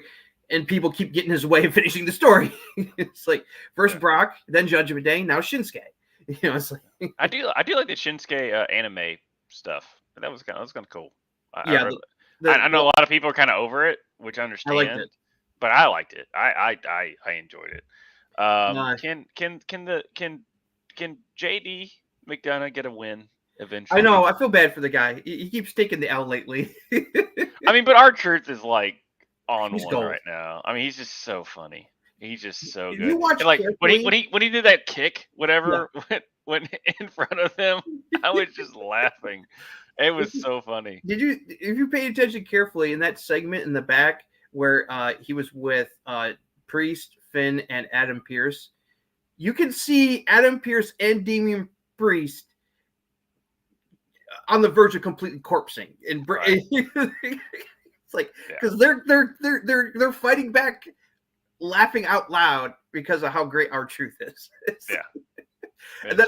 and people keep getting in his way of finishing the story. It's like first Brock, then Judgment Day, now Shinsuke. It's like I do like the Shinsuke anime stuff. That was kind of cool. I know a lot of people are kind of over it, which I understand. I liked it, but I liked it. I enjoyed it. Can JD McDonough get a win eventually? I know. I feel bad for the guy. He keeps taking the L lately. I mean, but R-Truth is like on He's one gold. right now. I mean, he's just so funny. He's just so good. You watch like when carefully? he did that kick, whatever, went in front of him, I was just laughing. It was so funny. If you paid attention carefully in that segment in the back where he was with Priest, Finn, and Adam Pearce, you can see Adam Pearce and Damian Priest on the verge of completely corpsing, and Right. it's like because they're fighting back, laughing out loud because of how great R-Truth is. And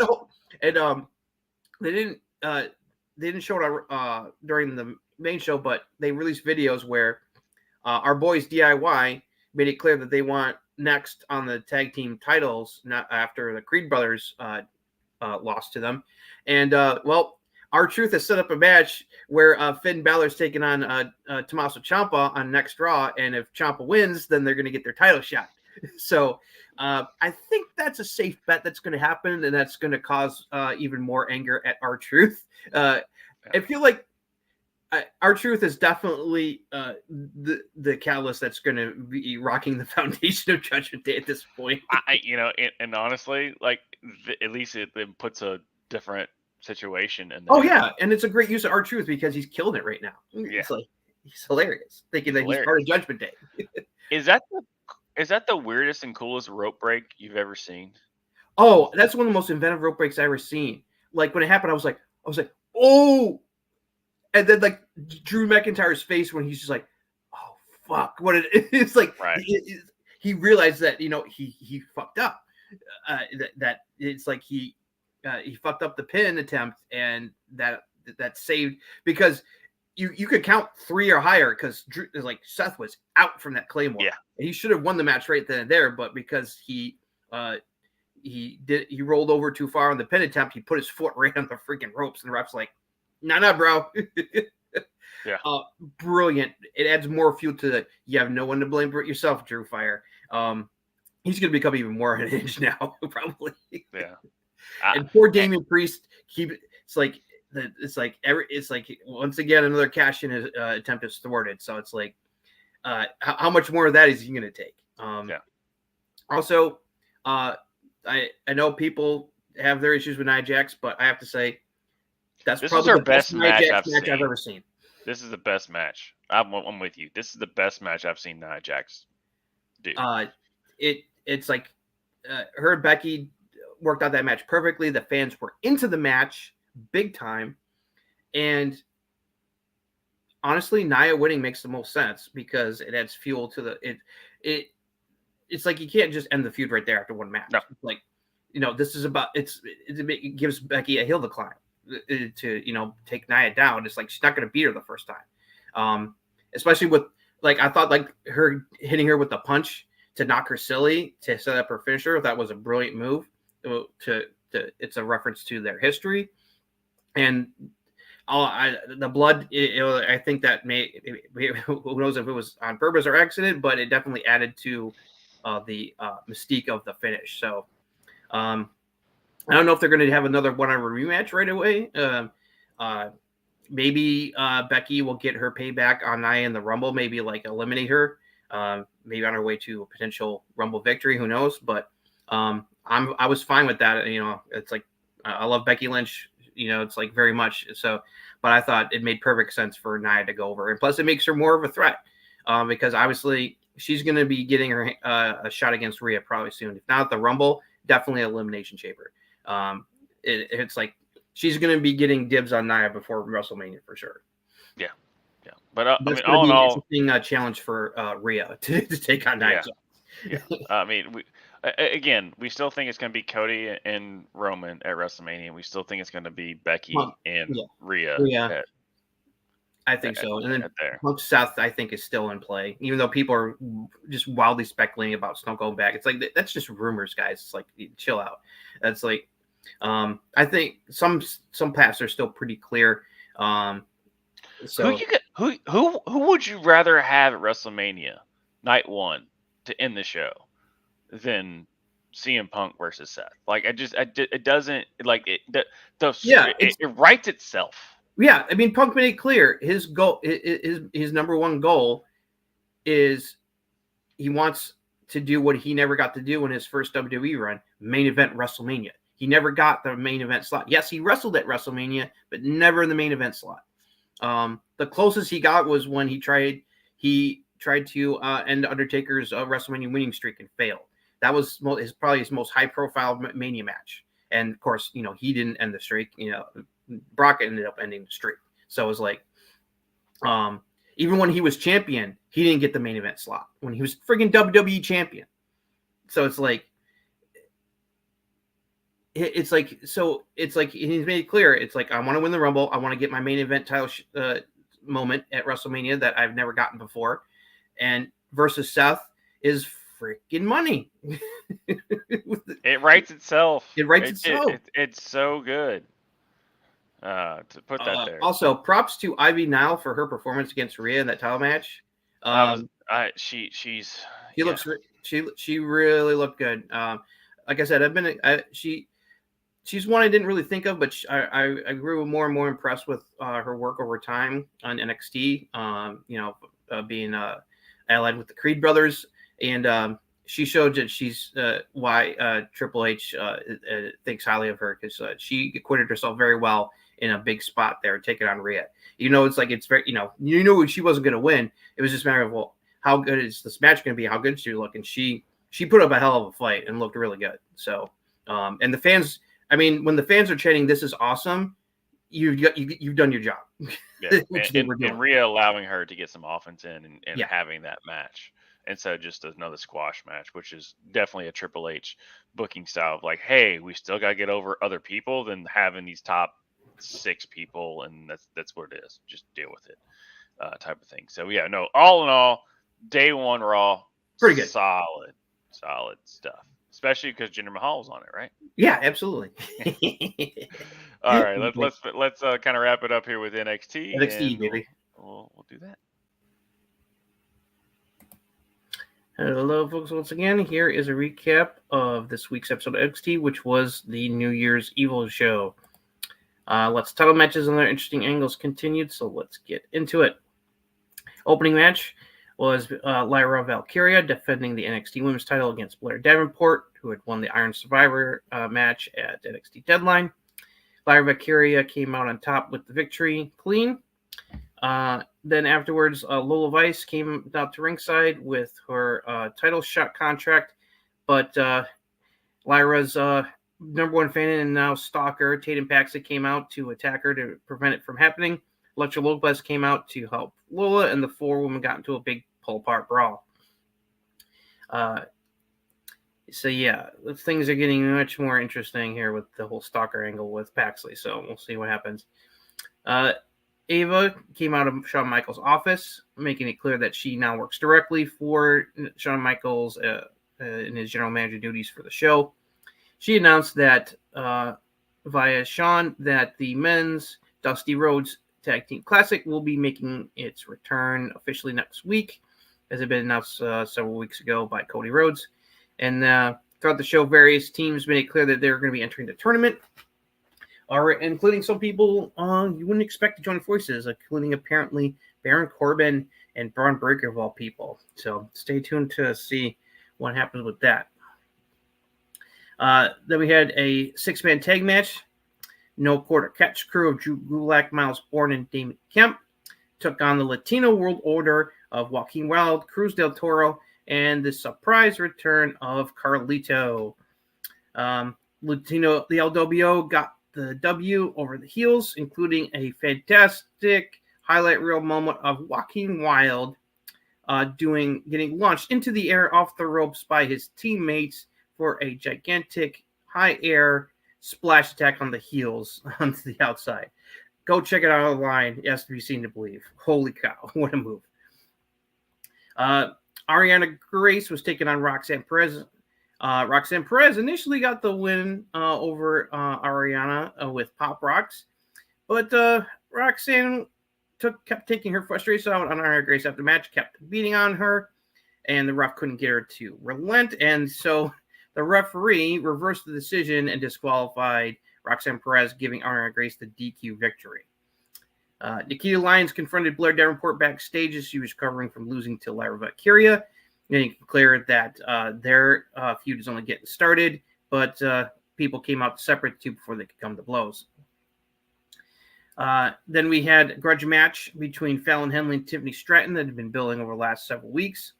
they didn't show it during the main show, but they released videos where our boys DIY made it clear that they want next on the tag team titles, not after the Creed brothers lost to them. And R-Truth has set up a match where Finn Balor's taking on Tommaso Ciampa on next Raw, and if Ciampa wins, then they're going to get their title shot. So I think that's a safe bet that's going to happen, and that's going to cause even more anger at R-Truth. I feel like R-Truth is definitely the catalyst that's going to be rocking the foundation of Judgment Day at this point. And honestly, like at least it puts a different situation in there. Oh yeah, and it's a great use of R-Truth because he's killing it right now. Yeah. It's like he's hilarious, thinking that he's part of Judgment Day. Is that the weirdest and coolest rope break you've ever seen? Oh, that's one of the most inventive rope breaks I've ever seen. Like when it happened, I was like, oh, and then like Drew McIntyre's face when he's just like, oh fuck, what it's like. Right. He realized that he fucked up. That it's like he fucked up the pin attempt, and that saved, because you could count 3 or higher because Seth was out from that Claymore. Yeah, and he should have won the match right then and there, but because he he rolled over too far on the pin attempt. He put his foot right on the freaking ropes, and the ref's like, "Nah, bro." Yeah. Brilliant. It adds more fuel to the. You have no one to blame but yourself, Drew Fire. He's going to become even more unhinged now, probably. Yeah. And poor Damian Priest. It's like once again another cash-in attempt is thwarted. So it's like, how much more of that is he going to take? Yeah. Also, I know people have their issues with Nia Jax, but I have to say this probably is her the best Nia Jax match I've ever seen. This is the best match. I'm with you. This is the best match I've seen Nia Jax do. It's like her and Becky worked out that match perfectly. The fans were into the match big time, and honestly, Nia winning makes the most sense because it adds fuel to the it. It's like you can't just end the feud right there after one match. No. It's like, this is about it gives Becky a hill to climb to take Nia down. It's like she's not going to beat her the first time, especially with I thought her hitting her with the punch to knock her silly to set up her finisher. That was a brilliant move. It's a reference to their history, and the blood. I think that who knows if it was on purpose or accident, but it definitely added to the mystique of the finish. So I don't know if they're going to have another one-on-one rematch right away. Maybe Becky will get her payback on Nia in the Rumble. Maybe eliminate her. Maybe on her way to a potential Rumble victory. Who knows? But I was fine with that. It's like I love Becky Lynch. It's like very much so. But I thought it made perfect sense for Nia to go over, and plus it makes her more of a threat because obviously she's going to be getting her a shot against Rhea probably soon. If not at the Rumble, definitely Elimination Chamber. It's like she's going to be getting dibs on Nia before WrestleMania for sure. Yeah. But all in all, an interesting challenge for Rhea to take on Nia. Yeah. We still think it's going to be Cody and Roman at WrestleMania. We still think it's going to be Becky and Rhea. I think so. And then Punk Seth, I think, is still in play, even though people are just wildly speculating about Snow going back. It's like that's just rumors, guys. It's like chill out. That's like I think some paths are still pretty clear. So who would you rather have at WrestleMania night one to end the show than CM Punk versus Seth? It doesn't it writes itself. Yeah, I mean, Punk made it clear his goal, his number one goal, is he wants to do what he never got to do in his first WWE run: main event WrestleMania. He never got the main event slot. Yes, he wrestled at WrestleMania, but never in the main event slot. The closest he got was when he tried to end Undertaker's WrestleMania winning streak and failed. That was probably his most high-profile Mania match. And of course, he didn't end the streak. Brock ended up ending the streak. So it was like, even when he was champion, he didn't get the main event slot when he was friggin' WWE champion. So it's like, he's made it clear. It's like, I want to win the Rumble. I want to get my main event title moment at WrestleMania that I've never gotten before. And versus Seth is freaking money. It writes itself. It's so good. To put that there. Also, props to Ivy Nile for her performance against Rhea in that title match. She really looked good. Like I said, she's one I didn't really think of, but I grew more and more impressed with her work over time on NXT. Being allied with the Creed brothers, and she showed that she's why Triple H thinks highly of her, because she acquitted herself very well in a big spot there, taking on Rhea. It's like it's very she wasn't going to win. It was just a matter of, well, how good is this match going to be? How good she look? And she put up a hell of a fight and looked really good. So, and the fans. I mean, when the fans are chanting, "This is awesome," you've done your job. Yeah, and Rhea allowing her to get some offense in and having that match, and so just another squash match, which is definitely a Triple H booking style of like, hey, we still got to get over other people than having these top 6 people, and that's what it is. Just deal with it, type of thing. So yeah, no, all in all, day one Raw, pretty good, solid stuff. especially because Jinder Mahal's on it, right? Yeah, absolutely. All right, let's kind of wrap it up here with NXT, NXT, and baby. We'll do that. Hello, folks. Once again, here is a recap of this week's episode of NXT, which was the New Year's Evil show. Lots of title matches and other interesting angles continued, so let's get into it. Opening match was Lyra Valkyria defending the NXT Women's title against Blair Davenport, who had won the Iron Survivor match at NXT Deadline. Lyra Valkyria came out on top with the victory clean. Then afterwards, Lola Vice came out to ringside with her title shot contract, but Lyra's number one fan and now stalker, Tatum Paxley, came out to attack her to prevent it from happening. Electra Lopez came out to help Lola, and the four women got into a big pull-apart brawl. So yeah, things are getting much more interesting here with the whole stalker angle with Paxley, so we'll see what happens. Ava came out of Shawn Michaels' office, making it clear that she now works directly for Shawn Michaels in his general manager duties for the show. She announced that via Shawn that the men's Dusty Rhodes Tag Team Classic will be making its return officially next week, as it had been announced several weeks ago by Cody Rhodes. And throughout the show, various teams made it clear that they're going to be entering the tournament, including some people you wouldn't expect to join forces, including apparently Baron Corbin and Braun Breaker of all people. So stay tuned to see what happens with that. Then we had a 6-man tag match. No Quarter Catch crew of Drew Gulak, Miles Bourne, and Damon Kemp took on the Latino World Order of Joaquin Wilde, Cruz del Toro, and the surprise return of Carlito. The LWO got the W over the heels, including a fantastic highlight reel moment of Joaquin Wilde getting launched into the air off the ropes by his teammates for a gigantic high air splash attack on the heels onto the outside. Go check it out online. It has to be seen to believe. Holy cow, what a move. Ariana Grace was taking on Roxanne Perez. Roxanne Perez initially got the win over Ariana with Pop Rocks, but Roxanne kept taking her frustration out on Ariana Grace after the match, kept beating on her, and the ref couldn't get her to relent, and so the referee reversed the decision and disqualified Roxanne Perez, giving Ariana Grace the DQ victory. Nikita Lyons confronted Blair Davenport backstage as she was recovering from losing to Lyra Valkyria, making it clear that their feud is only getting started, but people came out separate too before they could come to blows. Then we had a grudge match between Fallon Henley and Tiffany Stratton that had been building over the last several weeks.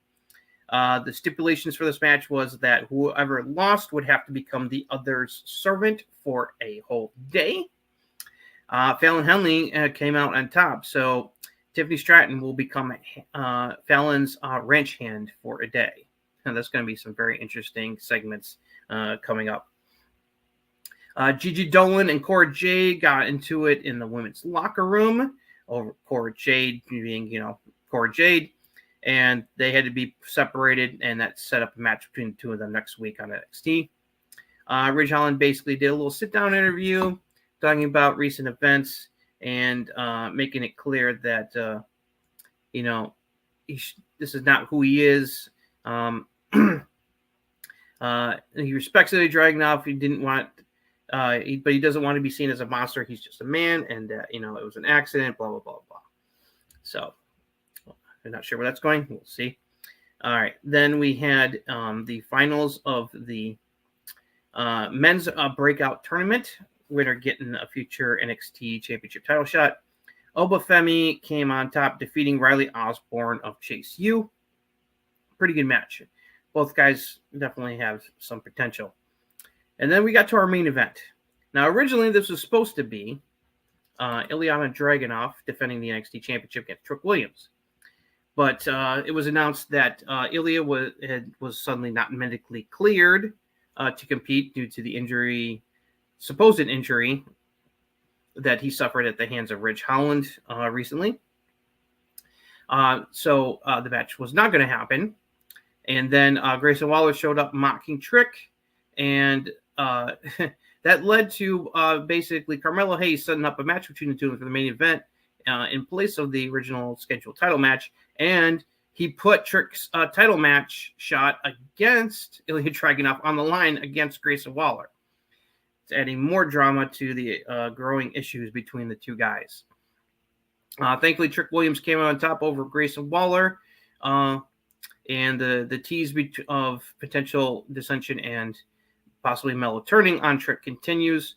The stipulations for this match was that whoever lost would have to become the other's servant for a whole day. Fallon Henley came out on top, so Tiffany Stratton will become Fallon's wrench hand for a day. And that's going to be some very interesting segments coming up. Gigi Dolan and Cora Jade got into it in the women's locker room over Cora Jade being, Cora Jade. And they had to be separated, and that set up a match between the two of them next week on NXT. Ridge Holland basically did a little sit-down interview talking about recent events and making it clear that, this is not who he is. He respects the Dragunov. He didn't want, but he doesn't want to be seen as a monster. He's just a man, and, it was an accident, blah, blah, blah, blah. So I'm not sure where that's going. We'll see. All right. Then we had the finals of the men's breakout tournament. Winner getting a future NXT championship title shot. Oba Femi came on top, defeating Riley Osborne of Chase U. Pretty good match. Both guys definitely have some potential. And then we got to our main event. Now, originally, this was supposed to be Ilya Dragunov defending the NXT championship against Trick Williams. But it was announced that Ilya was suddenly not medically cleared to compete due to the supposed injury that he suffered at the hands of Ridge Holland recently. So the match was not going to happen. And then Grayson Waller showed up mocking Trick and that led to basically Carmelo Hayes setting up a match between the two for the main event in place of the original scheduled title match, and he put Trick's title match shot against Ilya Dragunov on the line against Grayson Waller. It's adding more drama to the growing issues between the two guys. Thankfully, Trick Williams came out on top over Grayson Waller, and the tease of potential dissension and possibly Melo turning on Trick continues.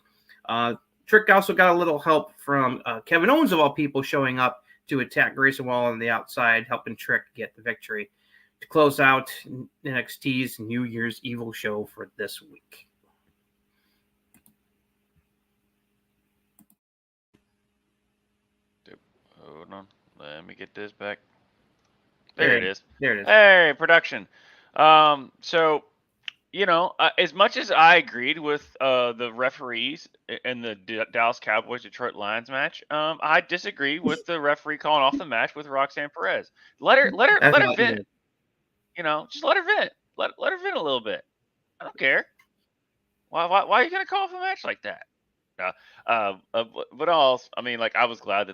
Trick also got a little help from Kevin Owens, of all people, showing up to attack Grayson Waller on the outside, helping Trick get the victory to close out NXT's New Year's Evil show for this week. Hold on. Let me get this back. There it is. There it is. Hey, production. So, as much as I agreed with the referees in the Dallas Cowboys Detroit Lions match, I disagree with the referee calling off the match with Roxanne Perez. Let her vent. Just let her vent. Let her vent a little bit. I don't care. Why are you gonna call off a match like that? But also, I mean, like, I was glad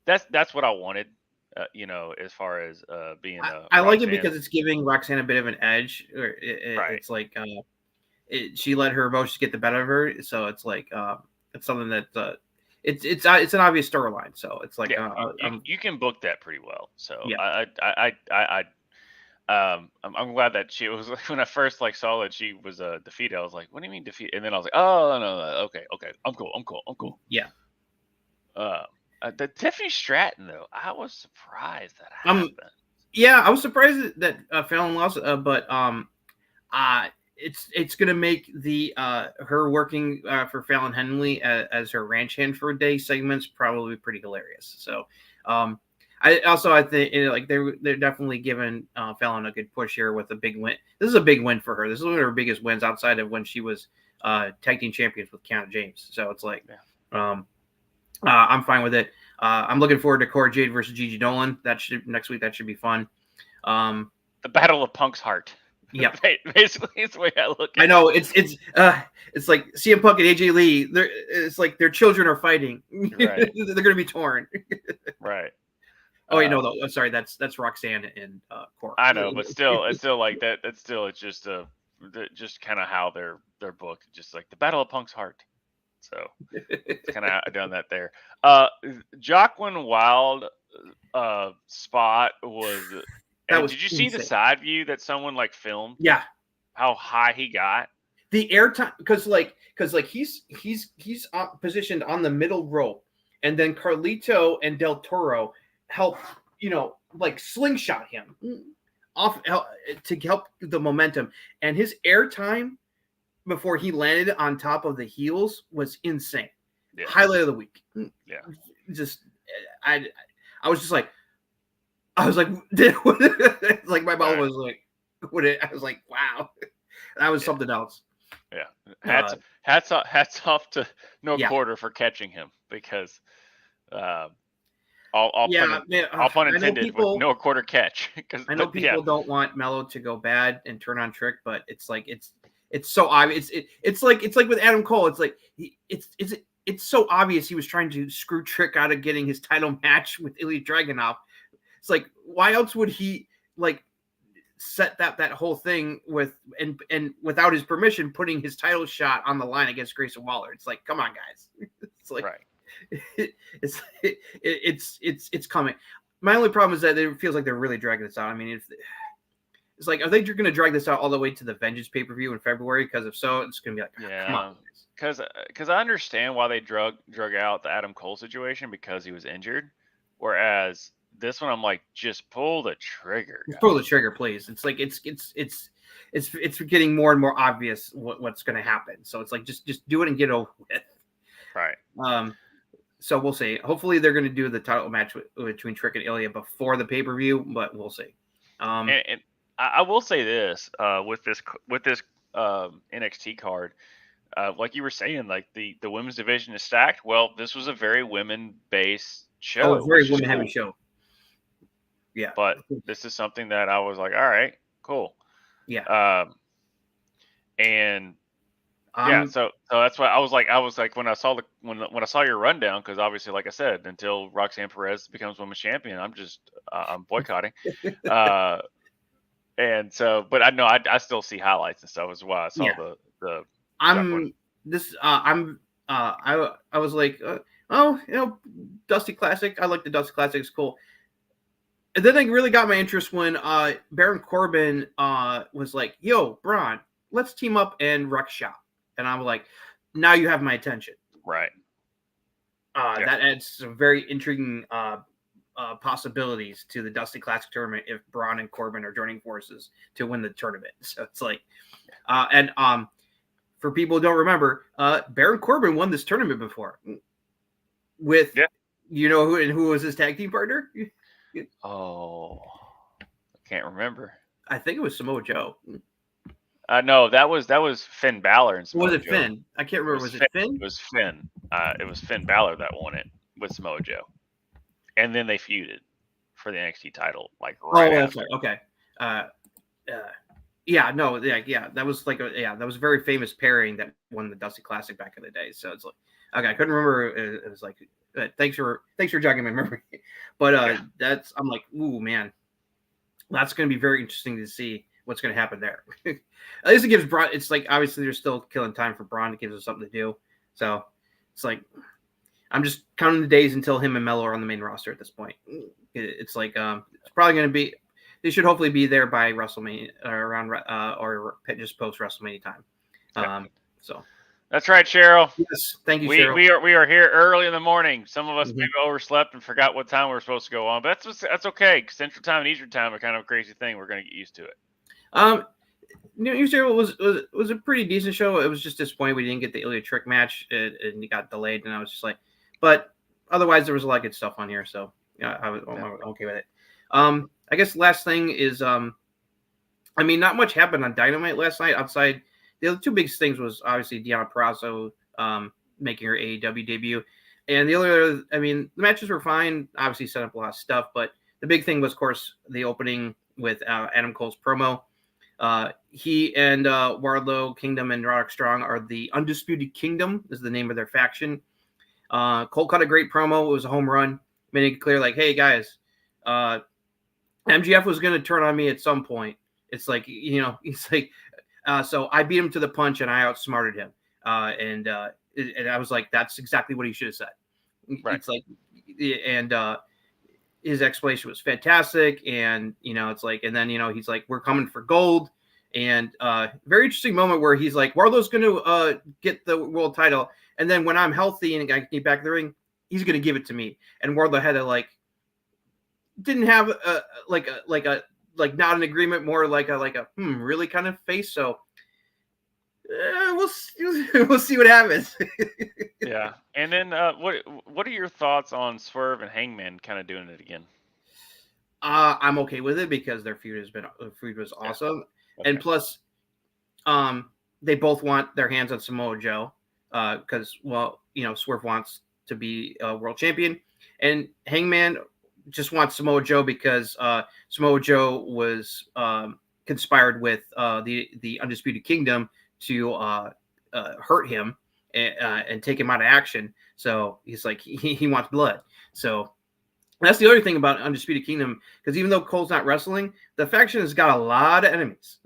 that's what I wanted. As far as being I like it because it's giving Roxanne a bit of an edge. Right. It's like she let her emotions get the better of her, so it's like it's something that it's an obvious storyline. So it's like you can book that pretty well. So yeah. I'm glad that she was when I first saw that she was defeated. I was like, what do you mean defeated? And then I was like, oh no, okay, I'm cool. Yeah. The Tiffany Stratton though, I was surprised that happened. Yeah, I was surprised that Fallon lost, but it's gonna make the her working for Fallon Henley as her ranch hand for a day segments probably pretty hilarious. So I think they're definitely giving Fallon a good push here with a big win. This is a big win for her. This is one of her biggest wins outside of when she was tag team champions with Kiana James. So it's like I'm fine with it. I'm looking forward to Cora Jade versus Gigi Dolan. Next week. That should be fun. The Battle of Punk's Heart. Yeah, basically, it's the way I look at it. I know it's like CM Punk and AJ Lee. It's like their children are fighting. Right. They're going to be torn. Right. Oh wait, no, I'm sorry. That's Roxanne and Cora. I know, but still, it's still like that. It's just just kind of how they're booked, just like the Battle of Punk's Heart. So it's kind of done that there. Joaquin Wild spot was. Did you see the side view that someone filmed? Yeah. How high he got? The airtime, because he's positioned on the middle rope, and then Carlito and Del Toro help slingshot him off to help the momentum, and his airtime before he landed on top of the heels was insane. Yeah. Highlight of the week. Yeah. I was like, like my mom was like, I was like, wow, that was something else. Yeah. Hats off to No Quarter for catching him, because all pun intended with No Quarter catch. I know people don't want Melo to go bad and turn on Trick, but it's like it's so obvious. It's like with Adam Cole. It's like it's so obvious he was trying to screw Trick out of getting his title match with Ilya Dragunov. It's like, why else would he set that whole thing with and without his permission putting his title shot on the line against Grayson Waller? It's like, come on, guys. It's like it's coming. My only problem is that it feels like they're really dragging this out. I mean, it's like, are they going to drag this out all the way to the Vengeance pay-per-view in February? Because if so, it's going to be like, come on. Because I understand why they drug out the Adam Cole situation, because he was injured, whereas this one I'm like, just pull the trigger. Just pull the trigger, please. It's like it's getting more and more obvious what's going to happen. So it's like just do it and get over with. Right. So we'll see. Hopefully they're going to do the title match between Trick and Ilya before the pay-per-view, but we'll see. And I will say this with this NXT card, like you were saying, like the women's division is stacked. Well, this was a very women-based show. Oh, it's a very women-heavy show. Yeah, but this is something that I was like, all right, cool. Yeah. And yeah, so that's why I was like when I saw when I saw your rundown, because obviously, like I said, until Roxanne Perez becomes women's champion, I'm boycotting. And so, but I know I still see highlights and stuff as well. I saw the I'm this I'm I was like oh, you know, Dusty Classic. I like the Dusty Classic. It's cool. And then it really got my interest when Baron Corbin was like, "Yo, Braun, let's team up and wreck shop." And I'm like, "Now you have my attention." right. That adds some very intriguing possibilities to the Dusty Classic tournament if Braun and Corbin are joining forces to win the tournament. So it's like, and for people who don't remember, Baron Corbin won this tournament before with, you know, who was his tag team partner? Oh, I can't remember. I think it was Samoa Joe. No, that was Finn Balor and Samoa Was it Joe. Finn? I can't remember. Was it Finn? It was Finn. It was Finn Balor that won it with Samoa Joe, and then they feuded for the NXT title. Like right after. Okay. Yeah, no, yeah, that was like that was a very famous pairing that won the Dusty Classic back in the day. So it's like, okay, I couldn't remember. It was like, thanks for jogging my memory. But I'm like, ooh, man, that's going to be very interesting to see what's going to happen there. At least it gives Braun. It's like obviously they're still killing time for Braun. It gives us something to do. So it's like I'm just counting the days until him and Melo are on the main roster at this point. It's like it's probably going to be. They should hopefully be there by WrestleMania around or just post WrestleMania time. So that's right, Cheryl. Yes, thank you, Cheryl. We are here early in the morning. Some of us maybe overslept and forgot what time we were supposed to go on, but that's okay. Central Time and Eastern Time are kind of a crazy thing. We're going to get used to it. New Zero was a pretty decent show. It was just disappointing we didn't get the Ilya Trick match, and it got delayed. And I was just like, but otherwise there was a lot of good stuff on here, so yeah, I'm okay with it. I guess last thing is, I mean, not much happened on Dynamite last night outside. The other two biggest things was obviously Deonna Purrazzo making her AEW debut, and the other, I mean, the matches were fine. Obviously, set up a lot of stuff, but the big thing was, of course, the opening with Adam Cole's promo. He and Wardlow Kingdom and Roderick Strong are the Undisputed Kingdom, is the name of their faction. Cole cut a great promo. It was a home run, making it clear, like, hey guys, MGF was going to turn on me at some point. It's like, you know, it's like, so I beat him to the punch and I outsmarted him. And I was like, that's exactly what he should have said. Right. It's like, and his explanation was fantastic. And, you know, it's like, and then, you know, he's like, we're coming for gold. And very interesting moment where he's like, Wardlow's going to get the world title. And then when I'm healthy and I get back in the ring, he's going to give it to me. And Wardlow had to like, didn't have like not an agreement, more like a really kind of face. So we'll see what happens. Yeah, and then what are your thoughts on Swerve and Hangman kind of doing it again? I'm okay with it because their feud was awesome, and plus, they both want their hands on Samoa Joe because you know, Swerve wants to be a world champion, and Hangman just wants Samoa Joe because Samoa Joe was conspired with the Undisputed Kingdom to hurt him and take him out of action. So he's like, he wants blood. So that's the other thing about Undisputed Kingdom, because even though Cole's not wrestling, the faction has got a lot of enemies.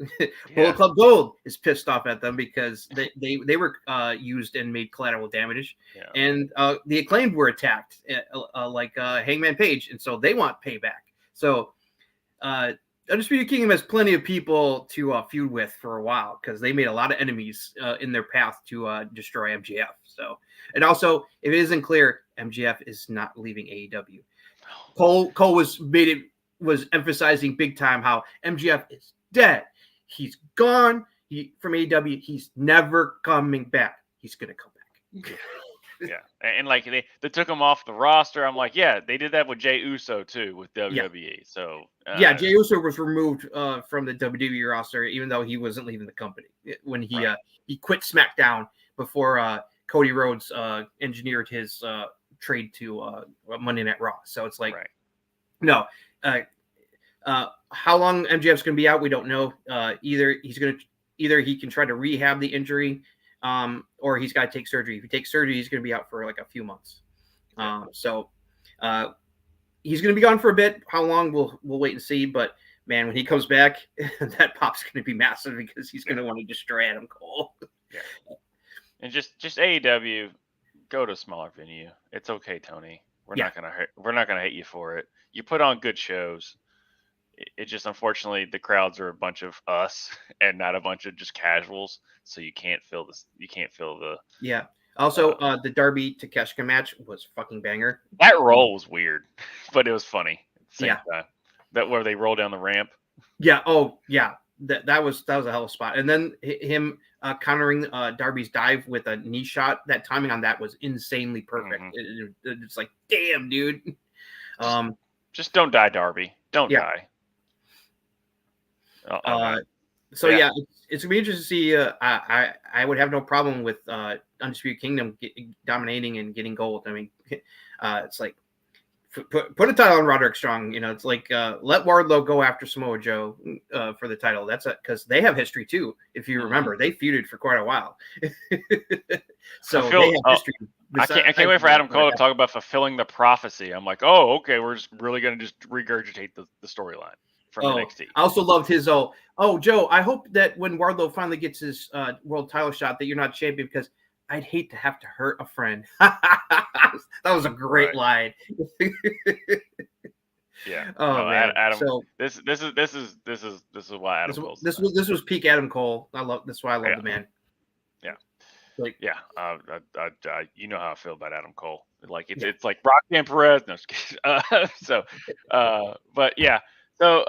Bullet Club Gold is pissed off at them because they were used and made collateral damage. Yeah. And the Acclaimed were attacked like Hangman Page, and so they want payback. So Undisputed Kingdom has plenty of people to feud with for a while because they made a lot of enemies in their path to destroy MJF. So, and also, if it isn't clear, MJF is not leaving AEW. Cole was emphasizing big time how MJF is dead. He's gone from AEW. He's never coming back. He's gonna come back. Yeah, and like they took him off the roster. I'm like, yeah, they did that with Jey Uso too with WWE. Yeah. So Jey Uso was removed from the WWE roster, even though he wasn't leaving the company when he quit SmackDown before Cody Rhodes engineered his trade to Monday Night Raw. So it's like, no, how long MJF's going to be out, we don't know. Either he's going to either he can try to rehab the injury, or he's got to take surgery. If he takes surgery, he's going to be out for like a few months. So he's going to be gone for a bit. How long we'll wait and see. But man, when he comes back, that pop's going to be massive because he's going to want to destroy Adam Cole. Yeah. And just AEW, go to a smaller venue. It's okay, Tony. We're not gonna hate you for it. You put on good shows. It just, unfortunately, the crowds are a bunch of us and not a bunch of just casuals, so you can't feel this. You can't feel the. Yeah. Also, the Darby Takeshita match was fucking banger. That roll was weird, but it was funny at the same Yeah. time. That where they roll down the ramp. Yeah. Oh, yeah. That was a hell of a spot. And then him countering Darby's dive with a knee shot. That timing on that was insanely perfect. Mm-hmm. It's like, damn, dude. Just don't die, Darby. Don't die. So yeah, it's gonna be interesting to see. I would have no problem with Undisputed Kingdom dominating and getting gold. I mean, it's like put a title on Roderick Strong. You know, it's like let Wardlow go after Samoa Joe for the title. That's they have history too. If you remember, they feuded for quite a while. So they have history. I can't wait for Adam Cole to talk about fulfilling the prophecy. I'm like, oh, okay, we're just really gonna just regurgitate the storyline from NXT. I also loved his Joe, I hope that when Wardlow finally gets his world title shot that you're not champion, because I'd hate to have to hurt a friend. That was a great line. Yeah. Oh man. Adam. So this is why Adam Cole. This was peak Adam Cole. That's why I love the man. Yeah. Like, yeah. You know how I feel about Adam Cole. Like it's like Roxanne Perez. No, but yeah. So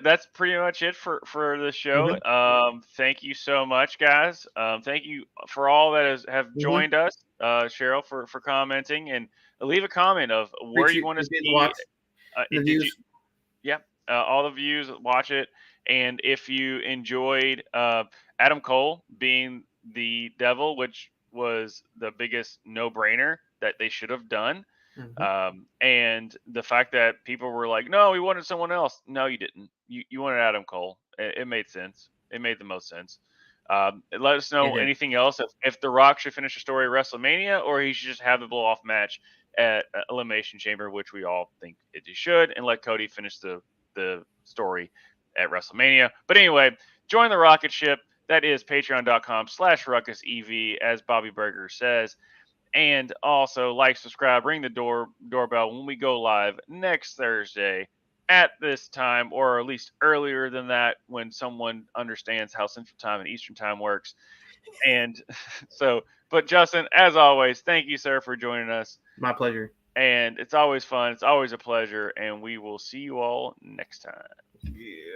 that's pretty much it for the show. Mm-hmm. Thank you so much, guys. Thank you for all that have joined us. Cheryl for commenting, and leave a comment of where you want to see the views. All the views. Watch it, and if you enjoyed Adam Cole being the devil, which was the biggest no-brainer that they should have done. Mm-hmm. And the fact that people were like, no, we wanted someone else. No, you didn't. You wanted Adam Cole. It made sense. It made the most sense. Let us know anything else. If The Rock should finish a story at WrestleMania, or he should just have the blow-off match at Elimination Chamber, which we all think he should, and let Cody finish the story at WrestleMania. But anyway, join the rocket ship. That is patreon.com/RuckusEV, as Bobby Burger says. And also like, subscribe, ring the doorbell when we go live next Thursday at this time, or at least earlier than that when someone understands how Central Time and Eastern Time works. And but Justin, as always, thank you, sir, for joining us. My pleasure. And it's always fun. It's always a pleasure. And we will see you all next time. Yeah.